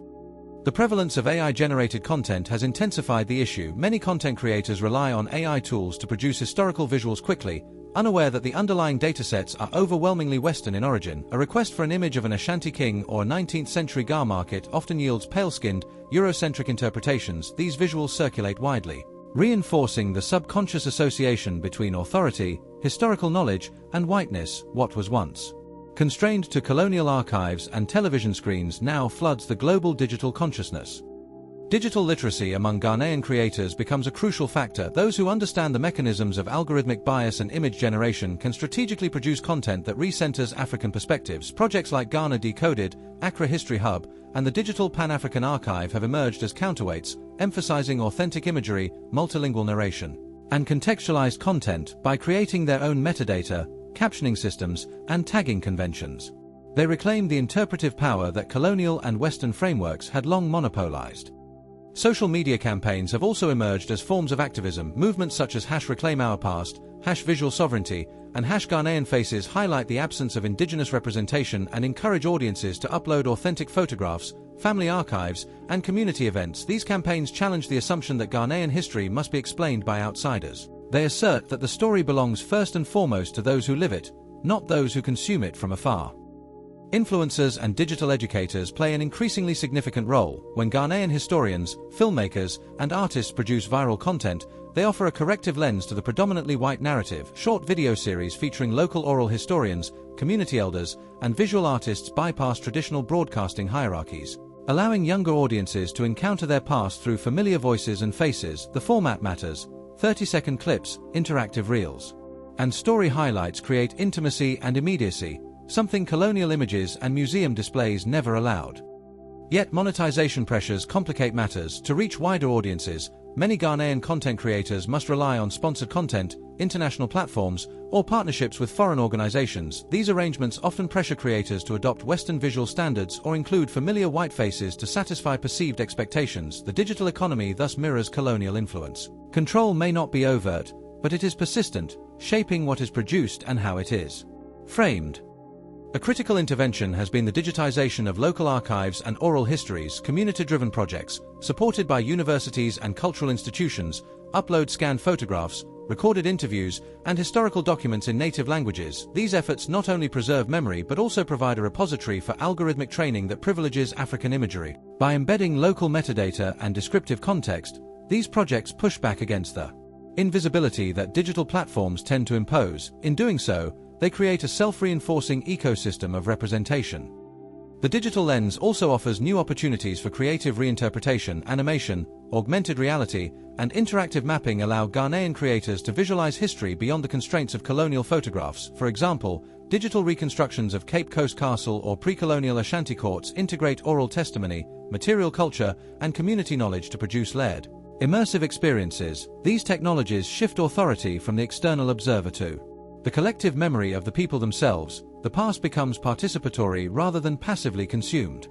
Speaker 1: The prevalence of AI-generated content has intensified the issue. Many content creators rely on AI tools to produce historical visuals quickly, unaware that the underlying datasets are overwhelmingly Western in origin. A request for an image of an Ashanti king or a 19th-century Ga market often yields pale-skinned, Eurocentric interpretations. These visuals circulate widely, reinforcing the subconscious association between authority, historical knowledge, and whiteness. What was once constrained to colonial archives and television screens now floods the global digital consciousness. Digital literacy among Ghanaian creators becomes a crucial factor. Those who understand the mechanisms of algorithmic bias and image generation can strategically produce content that recenters African perspectives. Projects like Ghana Decoded, Accra History Hub, and the Digital Pan-African Archive have emerged as counterweights, emphasizing authentic imagery, multilingual narration, and contextualized content by creating their own metadata, captioning systems, and tagging conventions. They reclaim the interpretive power that colonial and Western frameworks had long monopolized. Social media campaigns have also emerged as forms of activism. Movements such as #ReclaimOurPast, #Visual Sovereignty, and #Ghanaian Faces highlight the absence of indigenous representation and encourage audiences to upload authentic photographs, family archives, and community events. These campaigns challenge the assumption that Ghanaian history must be explained by outsiders. They assert that the story belongs first and foremost to those who live it, not those who consume it from afar. Influencers and digital educators play an increasingly significant role. When Ghanaian historians, filmmakers, and artists produce viral content, they offer a corrective lens to the predominantly white narrative. Short video series featuring local oral historians, community elders, and visual artists bypass traditional broadcasting hierarchies, allowing younger audiences to encounter their past through familiar voices and faces. The format matters. 30-second clips, interactive reels, and story highlights create intimacy and immediacy, something colonial images and museum displays never allowed. Yet monetization pressures complicate matters. To reach wider audiences, many Ghanaian content creators must rely on sponsored content, international platforms, or partnerships with foreign organizations. These arrangements often pressure creators to adopt Western visual standards or include familiar white faces to satisfy perceived expectations. The digital economy thus mirrors colonial influence. Control may not be overt, but it is persistent, shaping what is produced and how it is framed. A critical intervention has been the digitization of local archives and oral histories. Community-driven projects, supported by universities and cultural institutions, upload scanned photographs, recorded interviews, and historical documents in native languages. These efforts not only preserve memory but also provide a repository for algorithmic training that privileges African imagery. By embedding local metadata and descriptive context, these projects push back against the invisibility that digital platforms tend to impose. In doing so, they create a self-reinforcing ecosystem of representation. The digital lens also offers new opportunities for creative reinterpretation, animation, augmented reality, and interactive mapping allow Ghanaian creators to visualize history beyond the constraints of colonial photographs. For example, digital reconstructions of Cape Coast Castle or pre-colonial Ashanti courts integrate oral testimony, material culture, and community knowledge to produce layered, immersive experiences. These technologies shift authority from the external observer to the collective memory of the people themselves. The past becomes participatory rather than passively consumed.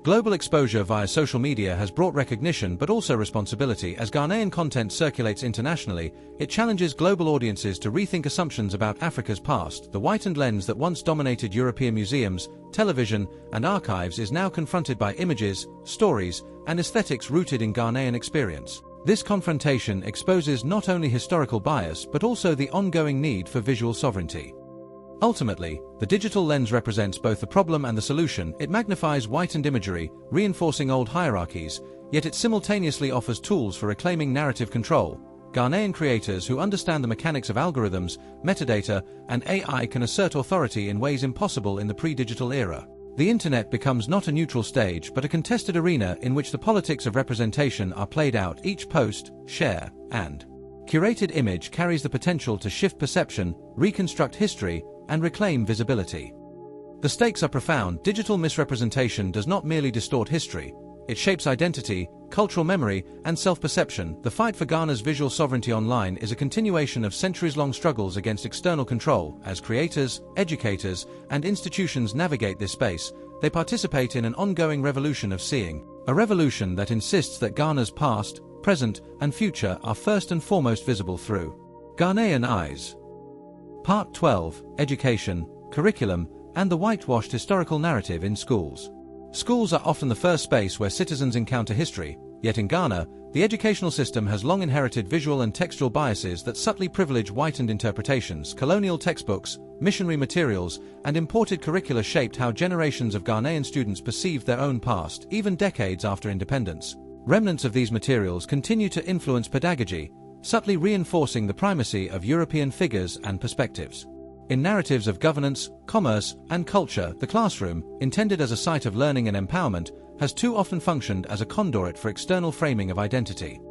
Speaker 1: Global exposure via social media has brought recognition but also responsibility. As Ghanaian content circulates internationally, it challenges global audiences to rethink assumptions about Africa's past. The whitened lens that once dominated European museums, television, and archives is now confronted by images, stories, and aesthetics rooted in Ghanaian experience. This confrontation exposes not only historical bias but also the ongoing need for visual sovereignty. Ultimately, the digital lens represents both the problem and the solution. It magnifies whitened imagery, reinforcing old hierarchies, yet it simultaneously offers tools for reclaiming narrative control. Ghanaian creators who understand the mechanics of algorithms, metadata, and AI can assert authority in ways impossible in the pre-digital era. The internet becomes not a neutral stage but a contested arena in which the politics of representation are played out. Each post, share, and curated image carries the potential to shift perception, reconstruct history, and reclaim visibility. The stakes are profound. Digital misrepresentation does not merely distort history, it shapes identity, cultural memory, and self-perception. The fight for Ghana's visual sovereignty online is a continuation of centuries-long struggles against external control. As creators, educators, and institutions navigate this space, they participate in an ongoing revolution of seeing, a revolution that insists that Ghana's past, present, and future are first and foremost visible through Ghanaian eyes. Part 12: Education, Curriculum, and the Whitewashed Historical Narrative in Schools. Schools are often the first space where citizens encounter history, yet in Ghana, the educational system has long inherited visual and textual biases that subtly privilege whitened interpretations. Colonial textbooks, missionary materials, and imported curricula shaped how generations of Ghanaian students perceived their own past, even decades after independence. Remnants of these materials continue to influence pedagogy, subtly reinforcing the primacy of European figures and perspectives. In narratives of governance, commerce, and culture, the classroom, intended as a site of learning and empowerment, has too often functioned as a conduit for external framing of identity.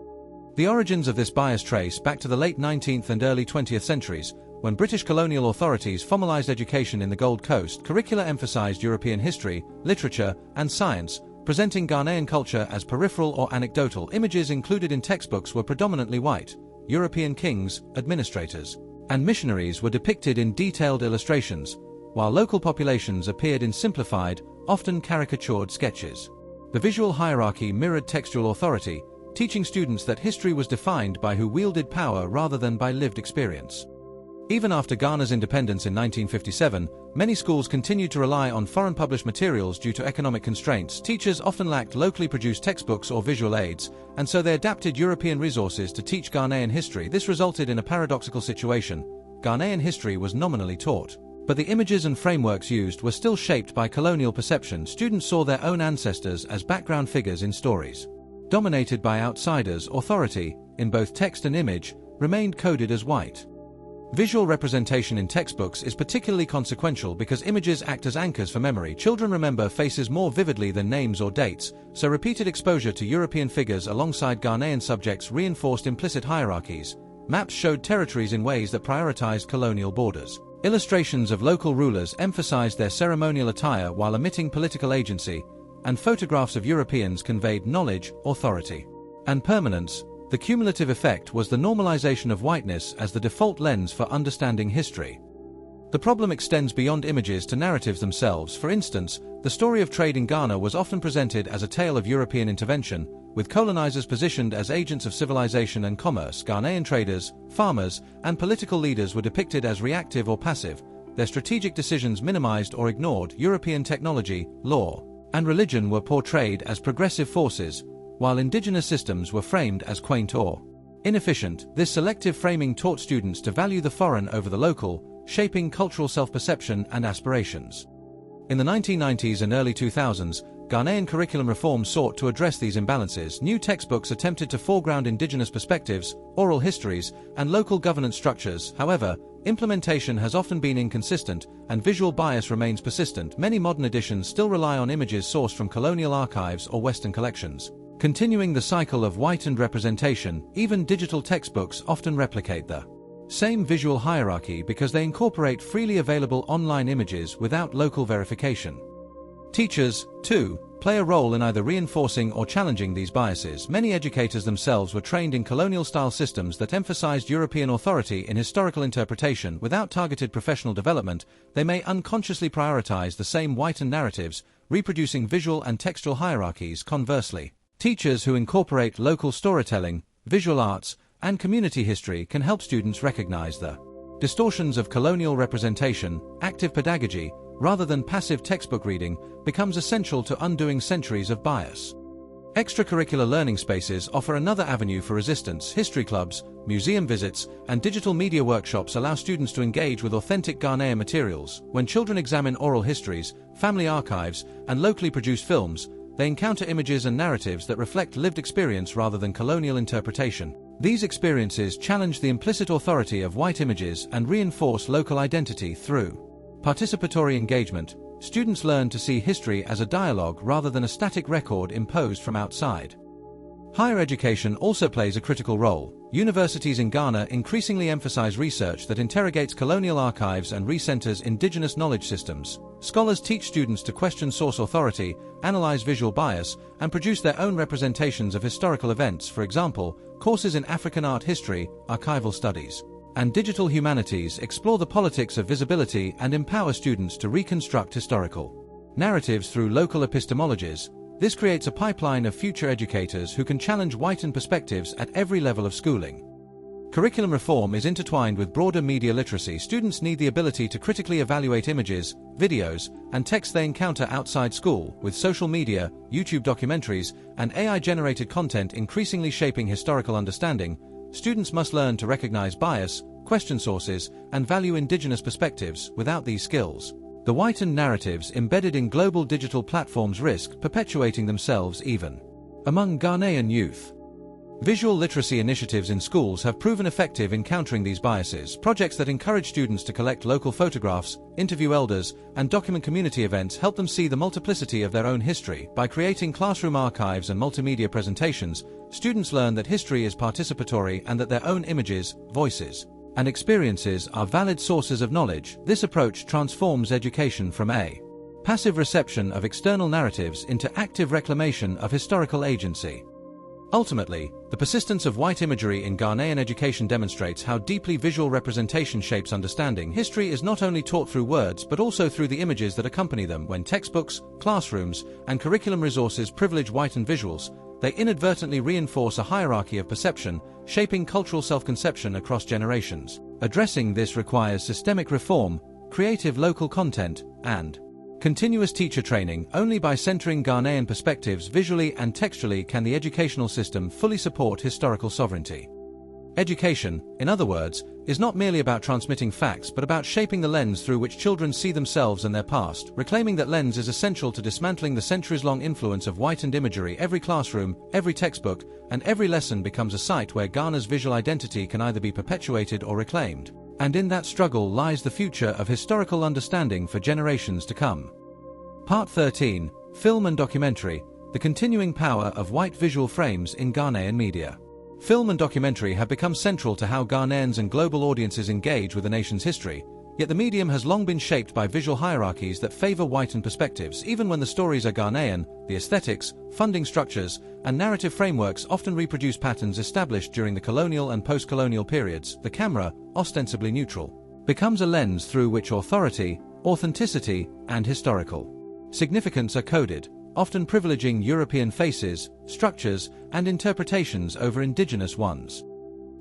Speaker 1: The origins of this bias trace back to the late 19th and early 20th centuries, when British colonial authorities formalized education in the Gold Coast. Curricula emphasized European history, literature, and science, presenting Ghanaian culture as peripheral or anecdotal. Images included in textbooks were predominantly white. European kings, administrators, and missionaries were depicted in detailed illustrations, while local populations appeared in simplified, often caricatured sketches. The visual hierarchy mirrored textual authority, teaching students that history was defined by who wielded power rather than by lived experience. Even after Ghana's independence in 1957, many schools continued to rely on foreign published materials due to economic constraints. Teachers often lacked locally produced textbooks or visual aids, and so they adapted European resources to teach Ghanaian history. This resulted in a paradoxical situation. Ghanaian history was nominally taught, but the images and frameworks used were still shaped by colonial perception. Students saw their own ancestors as background figures in stories dominated by outsiders. Authority, in both text and image, remained coded as white. Visual representation in textbooks is particularly consequential because images act as anchors for memory. Children remember faces more vividly than names or dates, so repeated exposure to European figures alongside Ghanaian subjects reinforced implicit hierarchies. Maps showed territories in ways that prioritized colonial borders. Illustrations of local rulers emphasized their ceremonial attire while omitting political agency, and photographs of Europeans conveyed knowledge, authority, and permanence. The cumulative effect was the normalization of whiteness as the default lens for understanding history. The problem extends beyond images to narratives themselves. For instance, the story of trade in Ghana was often presented as a tale of European intervention, with colonizers positioned as agents of civilization and commerce. Ghanaian traders, farmers, and political leaders were depicted as reactive or passive, their strategic decisions minimized or ignored. European technology, law, and religion were portrayed as progressive forces, while indigenous systems were framed as quaint or inefficient. This selective framing taught students to value the foreign over the local, shaping cultural self-perception and aspirations. In the 1990s and early 2000s, Ghanaian curriculum reform sought to address these imbalances. New textbooks attempted to foreground indigenous perspectives, oral histories, and local governance structures. However, implementation has often been inconsistent, and visual bias remains persistent. Many modern editions still rely on images sourced from colonial archives or Western collections. Continuing the cycle of whitened representation, even digital textbooks often replicate the same visual hierarchy because they incorporate freely available online images without local verification. Teachers, too, play a role in either reinforcing or challenging these biases. Many educators themselves were trained in colonial-style systems that emphasized European authority in historical interpretation. Without targeted professional development, they may unconsciously prioritize the same whitened narratives, reproducing visual and textual hierarchies. Conversely, teachers who incorporate local storytelling, visual arts, and community history can help students recognize the distortions of colonial representation. Active pedagogy, rather than passive textbook reading, becomes essential to undoing centuries of bias. Extracurricular learning spaces offer another avenue for resistance. History clubs, museum visits, and digital media workshops allow students to engage with authentic Ghanaian materials. When children examine oral histories, family archives, and locally produced films, they encounter images and narratives that reflect lived experience rather than colonial interpretation. These experiences challenge the implicit authority of white images and reinforce local identity through participatory engagement. Students learn to see history as a dialogue rather than a static record imposed from outside. Higher education also plays a critical role. Universities in Ghana increasingly emphasize research that interrogates colonial archives and recenters indigenous knowledge systems. Scholars teach students to question source authority, analyze visual bias, and produce their own representations of historical events. For example, courses in African art history, archival studies, and digital humanities explore the politics of visibility and empower students to reconstruct historical narratives through local epistemologies. This creates a pipeline of future educators who can challenge whitened perspectives at every level of schooling. Curriculum reform is intertwined with broader media literacy. Students need the ability to critically evaluate images, videos, and text they encounter outside school. With social media, YouTube documentaries, and AI-generated content increasingly shaping historical understanding, students must learn to recognize bias, question sources, and value indigenous perspectives. Without these skills, the whitened narratives embedded in global digital platforms risk perpetuating themselves even among Ghanaian youth. Visual literacy initiatives in schools have proven effective in countering these biases. Projects that encourage students to collect local photographs, interview elders, and document community events help them see the multiplicity of their own history. By creating classroom archives and multimedia presentations, students learn that history is participatory and that their own images, voices, and experiences are valid sources of knowledge. This approach transforms education from a passive reception of external narratives into active reclamation of historical agency. Ultimately, the persistence of white imagery in Ghanaian education demonstrates how deeply visual representation shapes understanding. History is not only taught through words but also through the images that accompany them. When textbooks, classrooms, and curriculum resources privilege whitened visuals, they inadvertently reinforce a hierarchy of perception, shaping cultural self-conception across generations. Addressing this requires systemic reform, creative local content, and continuous teacher training. Only by centering Ghanaian perspectives visually and textually can the educational system fully support historical sovereignty. Education, in other words, is not merely about transmitting facts but about shaping the lens through which children see themselves and their past. Reclaiming that lens is essential to dismantling the centuries-long influence of whitened imagery. Every classroom, every textbook, and every lesson becomes a site where Ghana's visual identity can either be perpetuated or reclaimed. And in that struggle lies the future of historical understanding for generations to come. Part 13, Film and Documentary, the continuing power of white visual frames in Ghanaian media. Film and documentary have become central to how Ghanaians and global audiences engage with the nation's history, yet the medium has long been shaped by visual hierarchies that favor whitened perspectives. Even when the stories are Ghanaian, the aesthetics, funding structures, and narrative frameworks often reproduce patterns established during the colonial and post-colonial periods. The camera, ostensibly neutral, becomes a lens through which authority, authenticity, and historical significance are coded, often privileging European faces, structures, and interpretations over indigenous ones.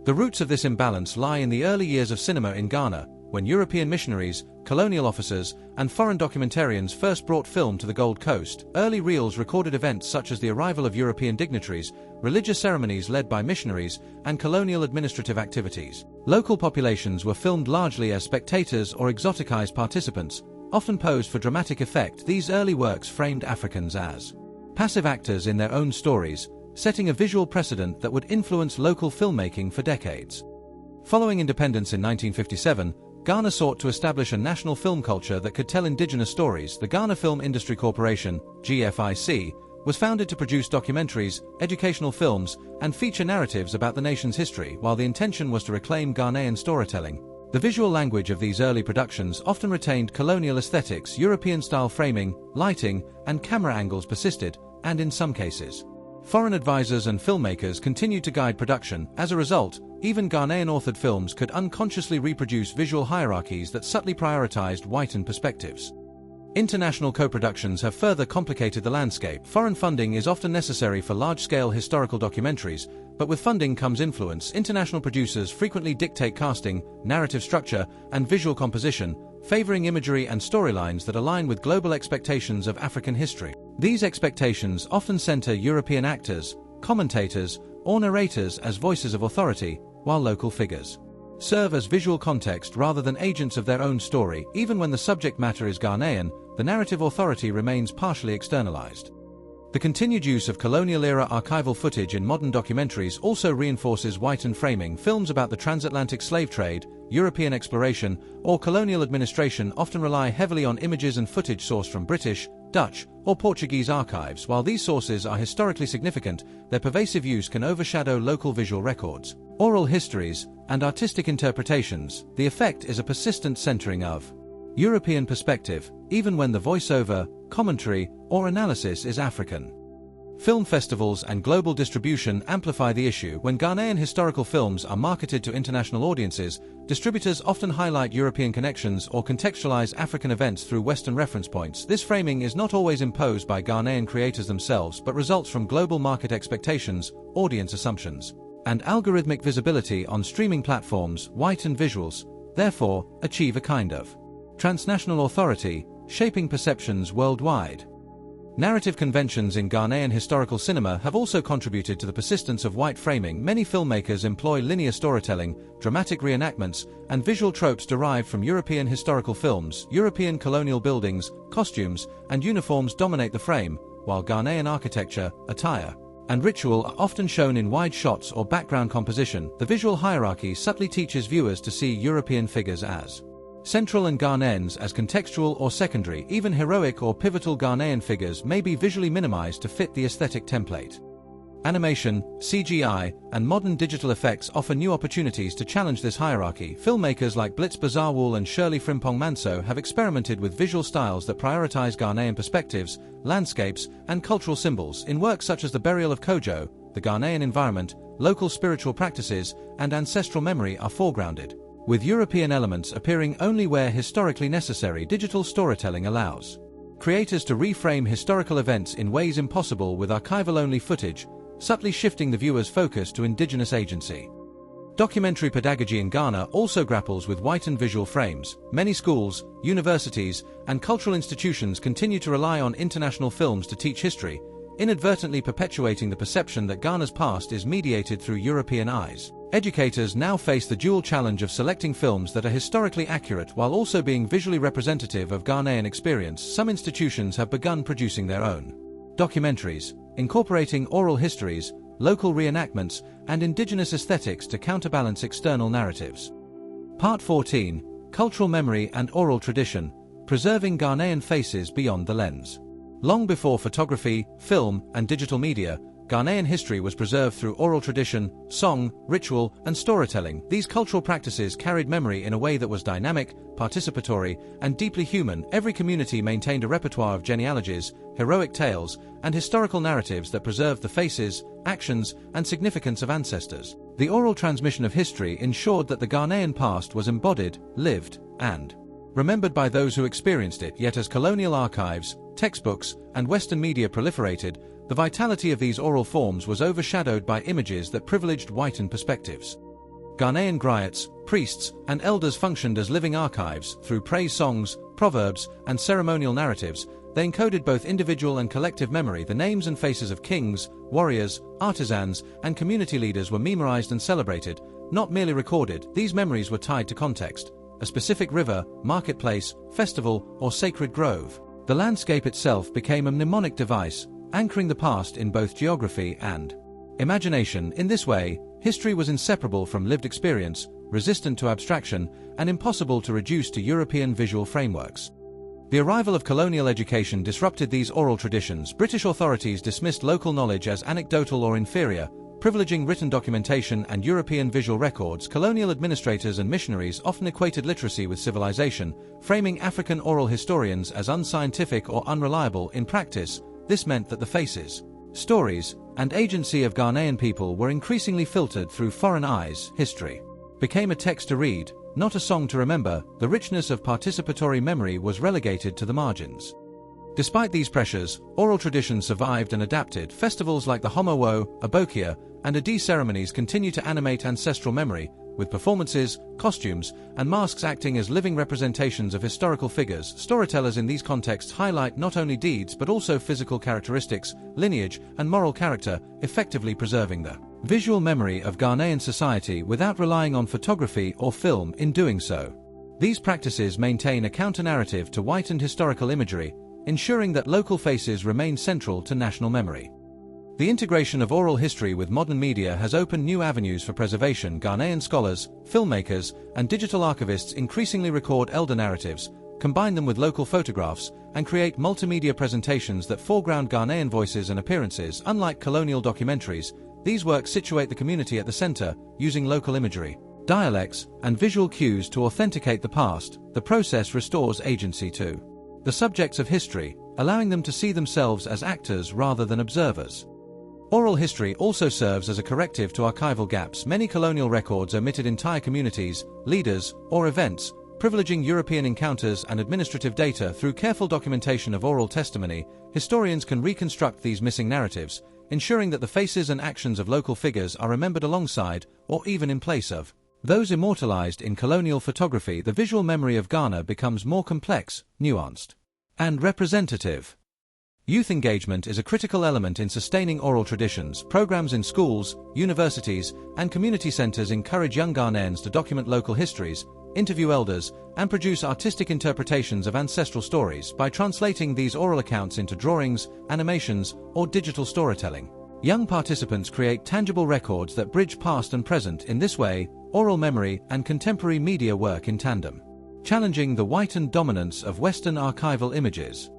Speaker 1: The roots of this imbalance lie in the early years of cinema in Ghana, when European missionaries, colonial officers, and foreign documentarians first brought film to the Gold Coast. Early reels recorded events such as the arrival of European dignitaries, religious ceremonies led by missionaries, and colonial administrative activities. Local populations were filmed largely as spectators or exoticized participants, often posed for dramatic effect. These early works framed Africans as passive actors in their own stories, setting a visual precedent that would influence local filmmaking for decades. Following independence in 1957, Ghana sought to establish a national film culture that could tell indigenous stories. The Ghana Film Industry Corporation, GFIC, was founded to produce documentaries, educational films, and feature narratives about the nation's history, while the intention was to reclaim Ghanaian storytelling. The visual language of these early productions often retained colonial aesthetics. European-style framing, lighting, and camera angles persisted, and in some cases, foreign advisors and filmmakers continued to guide production. As a result, even Ghanaian-authored films could unconsciously reproduce visual hierarchies that subtly prioritized whitened perspectives. International co-productions have further complicated the landscape. Foreign funding is often necessary for large-scale historical documentaries, but with funding comes influence. International producers frequently dictate casting, narrative structure, and visual composition, favoring imagery and storylines that align with global expectations of African history. These expectations often center European actors, commentators, or narrators as voices of authority, while local figures serve as visual context rather than agents of their own story. Even when the subject matter is Ghanaian, the narrative authority remains partially externalized. The continued use of colonial-era archival footage in modern documentaries also reinforces whitened framing. Films about the transatlantic slave trade, European exploration, or colonial administration often rely heavily on images and footage sourced from British, Dutch, or Portuguese archives. While these sources are historically significant, their pervasive use can overshadow local visual records, oral histories, and artistic interpretations. The effect is a persistent centering of European perspective, even when the voiceover, commentary, or analysis is African. Film festivals and global distribution amplify the issue. When Ghanaian historical films are marketed to international audiences, distributors often highlight European connections or contextualize African events through Western reference points. This framing is not always imposed by Ghanaian creators themselves but results from global market expectations, audience assumptions, and algorithmic visibility on streaming platforms. Whitened visuals, therefore, achieve a kind of transnational authority, shaping perceptions worldwide. Narrative conventions in Ghanaian historical cinema have also contributed to the persistence of white framing. Many filmmakers employ linear storytelling, dramatic reenactments, and visual tropes derived from European historical films. European colonial buildings, costumes, and uniforms dominate the frame, while Ghanaian architecture, attire, and ritual are often shown in wide shots or background composition. The visual hierarchy subtly teaches viewers to see European figures as central and Ghanaians as contextual or secondary. Even heroic or pivotal Ghanaian figures may be visually minimized to fit the aesthetic template. Animation, CGI, and modern digital effects offer new opportunities to challenge this hierarchy. Filmmakers like Blitz Bazarwall and Shirley Frimpong Manso have experimented with visual styles that prioritize Ghanaian perspectives, landscapes, and cultural symbols. In works such as The Burial of Kojo, the Ghanaian environment, local spiritual practices, and ancestral memory are foregrounded, with European elements appearing only where historically necessary. Digital storytelling allows creators to reframe historical events in ways impossible with archival-only footage, subtly shifting the viewer's focus to indigenous agency. Documentary pedagogy in Ghana also grapples with whitened visual frames. Many schools, universities, and cultural institutions continue to rely on international films to teach history, inadvertently perpetuating the perception that Ghana's past is mediated through European eyes. Educators now face the dual challenge of selecting films that are historically accurate while also being visually representative of Ghanaian experience. Some institutions have begun producing their own documentaries, incorporating oral histories, local reenactments, and indigenous aesthetics to counterbalance external narratives. Part 14: Cultural Memory and Oral Tradition, Preserving Ghanaian Faces Beyond the Lens. Long before photography, film, and digital media, Ghanaian history was preserved through oral tradition, song, ritual, and storytelling. These cultural practices carried memory in a way that was dynamic, participatory, and deeply human. Every community maintained a repertoire of genealogies, heroic tales, and historical narratives that preserved the faces, actions, and significance of ancestors. The oral transmission of history ensured that the Ghanaian past was embodied, lived, and remembered by those who experienced it. Yet as colonial archives, textbooks, and Western media proliferated, the vitality of these oral forms was overshadowed by images that privileged whitened perspectives. Ghanaian griots, priests, and elders functioned as living archives. Through praise songs, proverbs, and ceremonial narratives, they encoded both individual and collective memory. The names and faces of kings, warriors, artisans, and community leaders were memorized and celebrated, not merely recorded. These memories were tied to context: a specific river, marketplace, festival, or sacred grove. The landscape itself became a mnemonic device, anchoring the past in both geography and imagination. In this way, history was inseparable from lived experience, resistant to abstraction, and impossible to reduce to European visual frameworks. The arrival of colonial education disrupted these oral traditions. British authorities dismissed local knowledge as anecdotal or inferior, privileging written documentation and European visual records. Colonial administrators and missionaries often equated literacy with civilization, framing African oral historians as unscientific or unreliable. In practice, this meant that the faces, stories, and agency of Ghanaian people were increasingly filtered through foreign eyes. History became a text to read, not a song to remember. The richness of participatory memory was relegated to the margins. Despite these pressures, oral traditions survived and adapted. Festivals like the Homowo, Abokia, and Adi ceremonies continue to animate ancestral memory, with performances, costumes, and masks acting as living representations of historical figures. Storytellers in these contexts highlight not only deeds but also physical characteristics, lineage, and moral character, effectively preserving the visual memory of Ghanaian society without relying on photography or film in doing so. These practices maintain a counter-narrative to whitened historical imagery, ensuring that local faces remain central to national memory. The integration of oral history with modern media has opened new avenues for preservation. Ghanaian scholars, filmmakers, and digital archivists increasingly record elder narratives, combine them with local photographs, and create multimedia presentations that foreground Ghanaian voices and appearances. Unlike colonial documentaries, these works situate the community at the center, using local imagery, dialects, and visual cues to authenticate the past. The process restores agency to the subjects of history, allowing them to see themselves as actors rather than observers. Oral history also serves as a corrective to archival gaps. Many colonial records omitted entire communities, leaders, or events, privileging European encounters and administrative data. Through careful documentation of oral testimony, historians can reconstruct these missing narratives, ensuring that the faces and actions of local figures are remembered alongside, or even in place of, those immortalized in colonial photography. The visual memory of Ghana becomes more complex, nuanced, and representative. Youth engagement is a critical element in sustaining oral traditions. Programs in schools, universities, and community centers encourage young Ghanaians to document local histories, interview elders, and produce artistic interpretations of ancestral stories. By translating these oral accounts into drawings, animations, or digital storytelling, young participants create tangible records that bridge past and present. In this way, oral memory and contemporary media work in tandem, challenging the whitened dominance of Western archival images.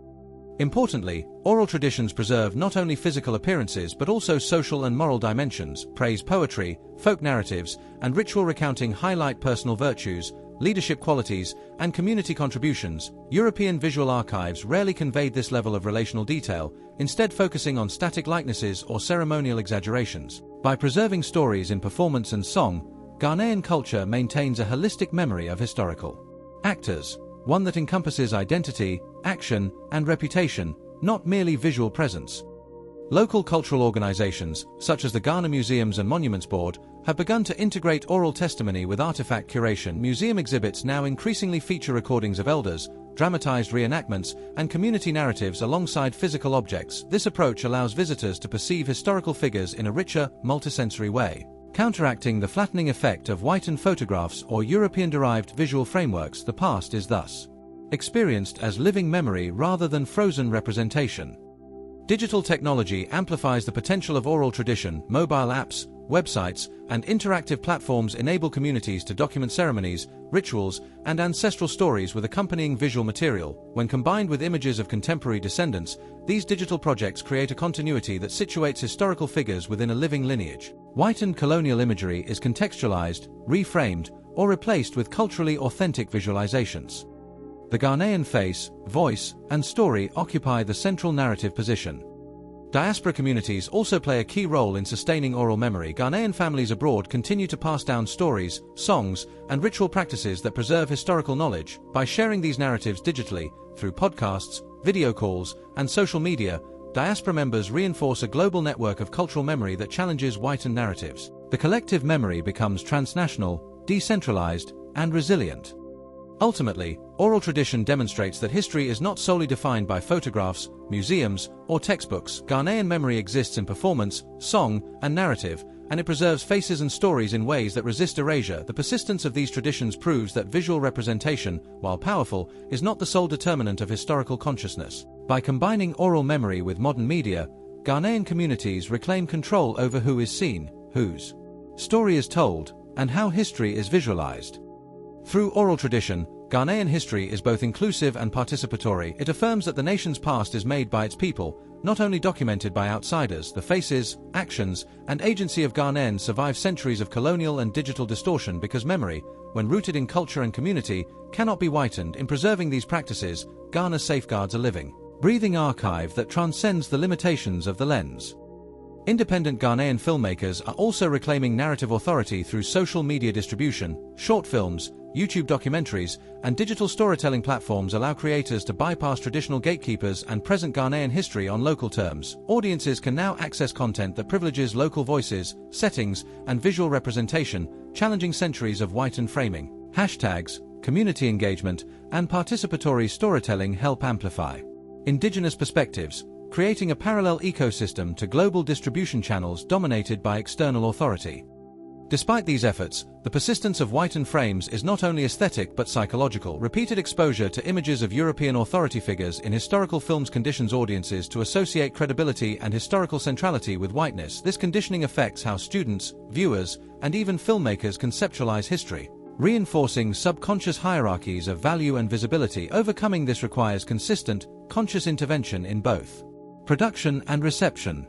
Speaker 1: Importantly, oral traditions preserve not only physical appearances but also social and moral dimensions. Praise poetry, folk narratives, and ritual recounting highlight personal virtues, leadership qualities, and community contributions. European visual archives rarely conveyed this level of relational detail, instead focusing on static likenesses or ceremonial exaggerations. By preserving stories in performance and song, Ghanaian culture maintains a holistic memory of historical actors, one that encompasses identity, action, and reputation, not merely visual presence. Local cultural organizations, such as the Ghana Museums and Monuments Board, have begun to integrate oral testimony with artifact curation. Museum exhibits now increasingly feature recordings of elders, dramatized reenactments, and community narratives alongside physical objects. This approach allows visitors to perceive historical figures in a richer, multisensory way, counteracting the flattening effect of whitened photographs or European-derived visual frameworks. The past is thus experienced as living memory rather than frozen representation. Digital technology amplifies the potential of oral tradition. Mobile apps, websites, and interactive platforms enable communities to document ceremonies, rituals, and ancestral stories with accompanying visual material. When combined with images of contemporary descendants, these digital projects create a continuity that situates historical figures within a living lineage. Whitened colonial imagery is contextualized, reframed, or replaced with culturally authentic visualizations. The Ghanaian face, voice, and story occupy the central narrative position. Diaspora communities also play a key role in sustaining oral memory. Ghanaian families abroad continue to pass down stories, songs, and ritual practices that preserve historical knowledge. By sharing these narratives digitally, through podcasts, video calls, and social media, diaspora members reinforce a global network of cultural memory that challenges whitened narratives. The collective memory becomes transnational, decentralized, and resilient. Ultimately, oral tradition demonstrates that history is not solely defined by photographs, museums, or textbooks. Ghanaian memory exists in performance, song, and narrative, and it preserves faces and stories in ways that resist erasure. The persistence of these traditions proves that visual representation, while powerful, is not the sole determinant of historical consciousness. By combining oral memory with modern media, Ghanaian communities reclaim control over who is seen, whose story is told, and how history is visualized. Through oral tradition, Ghanaian history is both inclusive and participatory. It affirms that the nation's past is made by its people, not only documented by outsiders. The faces, actions, and agency of Ghanaians survive centuries of colonial and digital distortion because memory, when rooted in culture and community, cannot be whitened. In preserving these practices, Ghana safeguards a living, breathing archive that transcends the limitations of the lens. Independent Ghanaian filmmakers are also reclaiming narrative authority through social media distribution. Short films, YouTube documentaries, and digital storytelling platforms allow creators to bypass traditional gatekeepers and present Ghanaian history on local terms. Audiences can now access content that privileges local voices, settings, and visual representation, challenging centuries of whitened framing. Hashtags, community engagement, and participatory storytelling help amplify indigenous perspectives, creating a parallel ecosystem to global distribution channels dominated by external authority. Despite these efforts, the persistence of whitened frames is not only aesthetic but psychological. Repeated exposure to images of European authority figures in historical films conditions audiences to associate credibility and historical centrality with whiteness. This conditioning affects how students, viewers, and even filmmakers conceptualize history, reinforcing subconscious hierarchies of value and visibility. Overcoming this requires consistent, conscious intervention in both production and reception.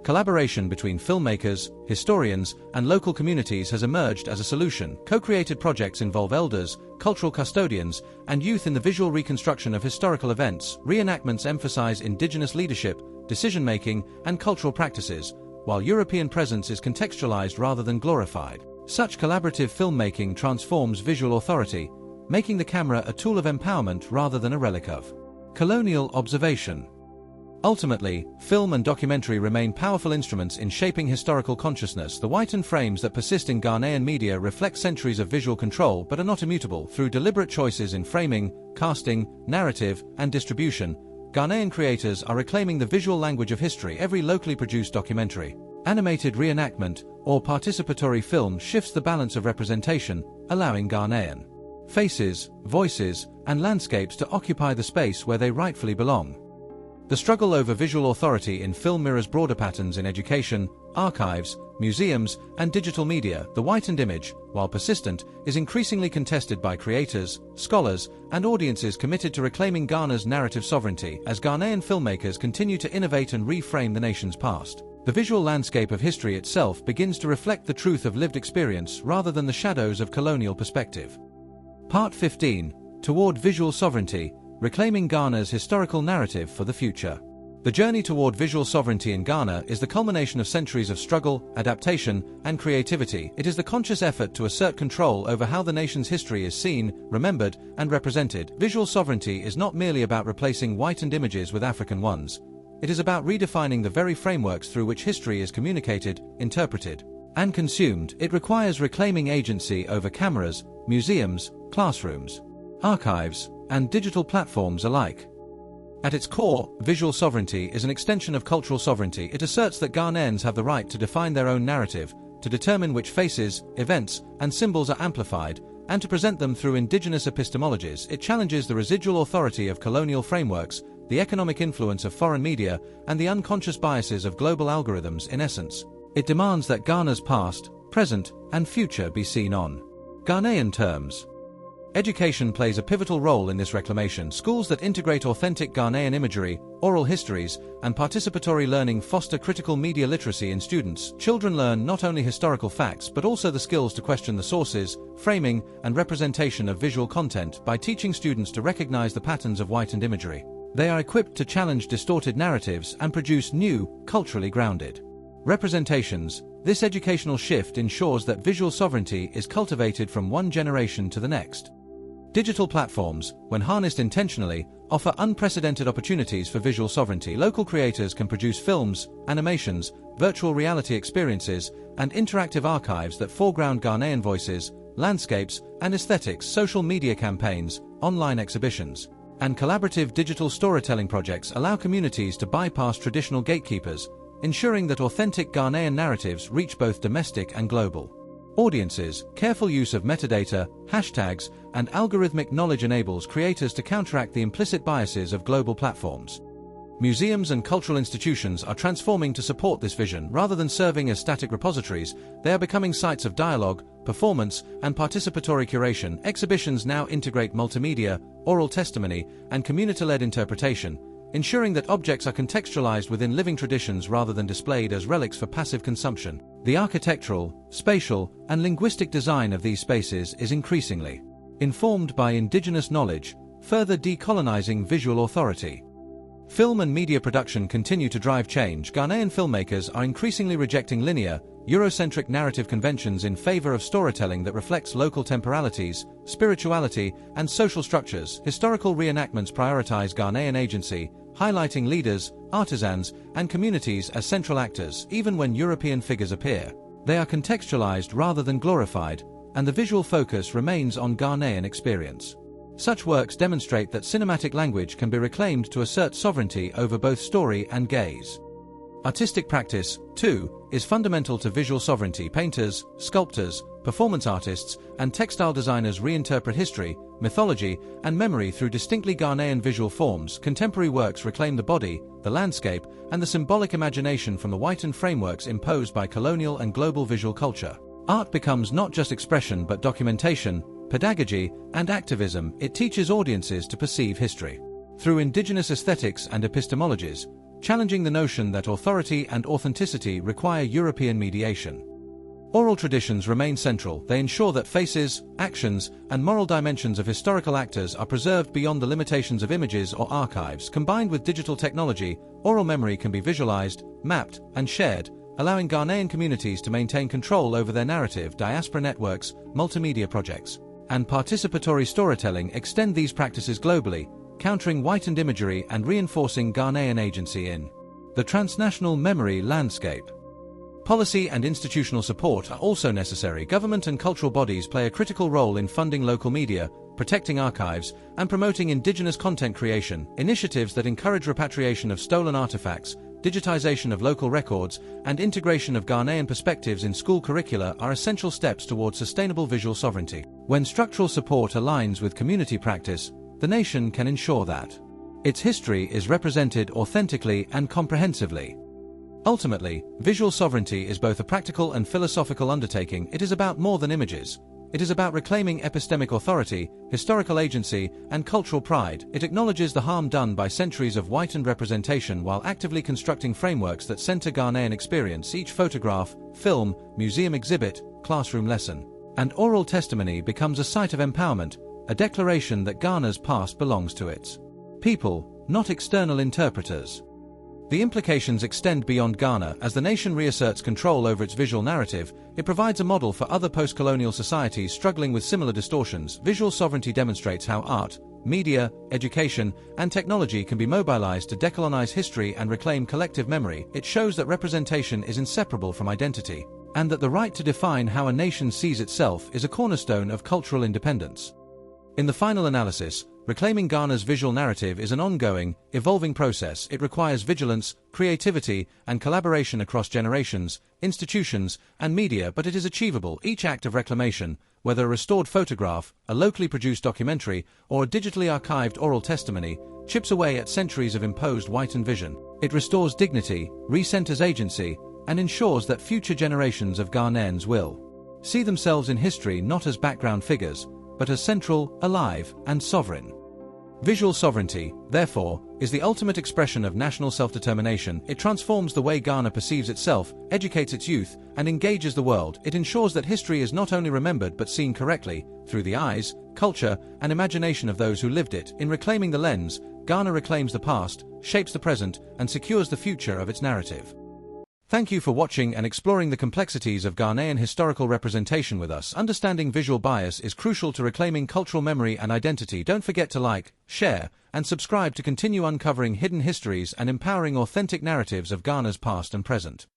Speaker 1: Collaboration between filmmakers, historians, and local communities has emerged as a solution. Co-created projects involve elders, cultural custodians, and youth in the visual reconstruction of historical events. Reenactments emphasize indigenous leadership, decision-making, and cultural practices, while European presence is contextualized rather than glorified. Such collaborative filmmaking transforms visual authority, making the camera a tool of empowerment rather than a relic of colonial observation. Ultimately, film and documentary remain powerful instruments in shaping historical consciousness. The whitened frames that persist in Ghanaian media reflect centuries of visual control but are not immutable. Through deliberate choices in framing, casting, narrative, and distribution, Ghanaian creators are reclaiming the visual language of history. Every locally produced documentary, animated reenactment, or participatory film shifts the balance of representation, allowing Ghanaian faces, voices, and landscapes to occupy the space where they rightfully belong. The struggle over visual authority in film mirrors broader patterns in education, archives, museums, and digital media. The whitened image, while persistent, is increasingly contested by creators, scholars, and audiences committed to reclaiming Ghana's narrative sovereignty. As Ghanaian filmmakers continue to innovate and reframe the nation's past, the visual landscape of history itself begins to reflect the truth of lived experience rather than the shadows of colonial perspective. Part 15. Toward Visual Sovereignty, Reclaiming Ghana's Historical Narrative for the Future. The journey toward visual sovereignty in Ghana is the culmination of centuries of struggle, adaptation, and creativity. It is the conscious effort to assert control over how the nation's history is seen, remembered, and represented. Visual sovereignty is not merely about replacing whitened images with African ones. It is about redefining the very frameworks through which history is communicated, interpreted, and consumed. It requires reclaiming agency over cameras, museums, classrooms, archives, and digital platforms alike. At its core, visual sovereignty is an extension of cultural sovereignty. It asserts that Ghanaians have the right to define their own narrative, to determine which faces, events, and symbols are amplified, and to present them through indigenous epistemologies. It challenges the residual authority of colonial frameworks, the economic influence of foreign media, and the unconscious biases of global algorithms. In essence, it demands that Ghana's past, present, and future be seen on Ghanaian terms. Education plays a pivotal role in this reclamation. Schools that integrate authentic Ghanaian imagery, oral histories, and participatory learning foster critical media literacy in students. Children learn not only historical facts but also the skills to question the sources, framing, and representation of visual content. By teaching students to recognize the patterns of whitened imagery, they are equipped to challenge distorted narratives and produce new, culturally grounded representations. This educational shift ensures that visual sovereignty is cultivated from one generation to the next. Digital platforms, when harnessed intentionally, offer unprecedented opportunities for visual sovereignty. Local creators can produce films, animations, virtual reality experiences, and interactive archives that foreground Ghanaian voices, landscapes, and aesthetics. Social media campaigns, online exhibitions, and collaborative digital storytelling projects allow communities to bypass traditional gatekeepers, ensuring that authentic Ghanaian narratives reach both domestic and global audiences. Careful use of metadata, hashtags, and algorithmic knowledge enables creators to counteract the implicit biases of global platforms. Museums and cultural institutions are transforming to support this vision. Rather than serving as static repositories, they are becoming sites of dialogue, performance, and participatory curation. Exhibitions now integrate multimedia, oral testimony, and community-led interpretation, ensuring that objects are contextualized within living traditions rather than displayed as relics for passive consumption. The architectural, spatial, and linguistic design of these spaces is increasingly informed by indigenous knowledge, further decolonizing visual authority. Film and media production continue to drive change. Ghanaian filmmakers are increasingly rejecting linear, Eurocentric narrative conventions in favor of storytelling that reflects local temporalities, spirituality, and social structures. Historical reenactments prioritize Ghanaian agency, highlighting leaders, artisans, and communities as central actors. Even when European figures appear, they are contextualized rather than glorified, and the visual focus remains on Ghanaian experience. Such works demonstrate that cinematic language can be reclaimed to assert sovereignty over both story and gaze. Artistic practice, too, is fundamental to visual sovereignty. Painters, sculptors, performance artists, and textile designers reinterpret history, mythology, and memory through distinctly Ghanaian visual forms. Contemporary works reclaim the body, the landscape, and the symbolic imagination from the whitened frameworks imposed by colonial and global visual culture. Art becomes not just expression but documentation, pedagogy, and activism. It teaches audiences to perceive history through indigenous aesthetics and epistemologies, challenging the notion that authority and authenticity require European mediation. Oral traditions remain central. They ensure that faces, actions, and moral dimensions of historical actors are preserved beyond the limitations of images or archives. Combined with digital technology, oral memory can be visualized, mapped, and shared, allowing Ghanaian communities to maintain control over their narrative. Diaspora networks, multimedia projects, and participatory storytelling extend these practices globally, countering whitened imagery and reinforcing Ghanaian agency in the transnational memory landscape. Policy and institutional support are also necessary. Government and cultural bodies play a critical role in funding local media, protecting archives, and promoting indigenous content creation. Initiatives that encourage repatriation of stolen artifacts, digitization of local records, and integration of Ghanaian perspectives in school curricula are essential steps towards sustainable visual sovereignty. When structural support aligns with community practice, the nation can ensure that its history is represented authentically and comprehensively. Ultimately, visual sovereignty is both a practical and philosophical undertaking. It is about more than images. It is about reclaiming epistemic authority, historical agency, and cultural pride. It acknowledges the harm done by centuries of whitened representation while actively constructing frameworks that center Ghanaian experience. Each photograph, film, museum exhibit, classroom lesson, and oral testimony becomes a site of empowerment, a declaration that Ghana's past belongs to its people, not external interpreters. The implications extend beyond Ghana. As the nation reasserts control over its visual narrative, it provides a model for other post-colonial societies struggling with similar distortions. Visual sovereignty demonstrates how art, media, education, and technology can be mobilized to decolonize history and reclaim collective memory. It shows that representation is inseparable from identity, and that the right to define how a nation sees itself is a cornerstone of cultural independence. In the final analysis, reclaiming Ghana's visual narrative is an ongoing, evolving process. It requires vigilance, creativity, and collaboration across generations, institutions, and media, but it is achievable. Each act of reclamation, whether a restored photograph, a locally produced documentary, or a digitally archived oral testimony, chips away at centuries of imposed whitened vision. It restores dignity, recenters agency, and ensures that future generations of Ghanaians will see themselves in history not as background figures, but as central, alive, and sovereign. Visual sovereignty, therefore, is the ultimate expression of national self-determination. It transforms the way Ghana perceives itself, educates its youth, and engages the world. It ensures that history is not only remembered but seen correctly, through the eyes, culture, and imagination of those who lived it. In reclaiming the lens, Ghana reclaims the past, shapes the present, and secures the future of its narrative. Thank you for watching and exploring the complexities of Ghanaian historical representation with us. Understanding visual bias is crucial to reclaiming cultural memory and identity. Don't forget to like, share, and subscribe to continue uncovering hidden histories and empowering authentic narratives of Ghana's past and present.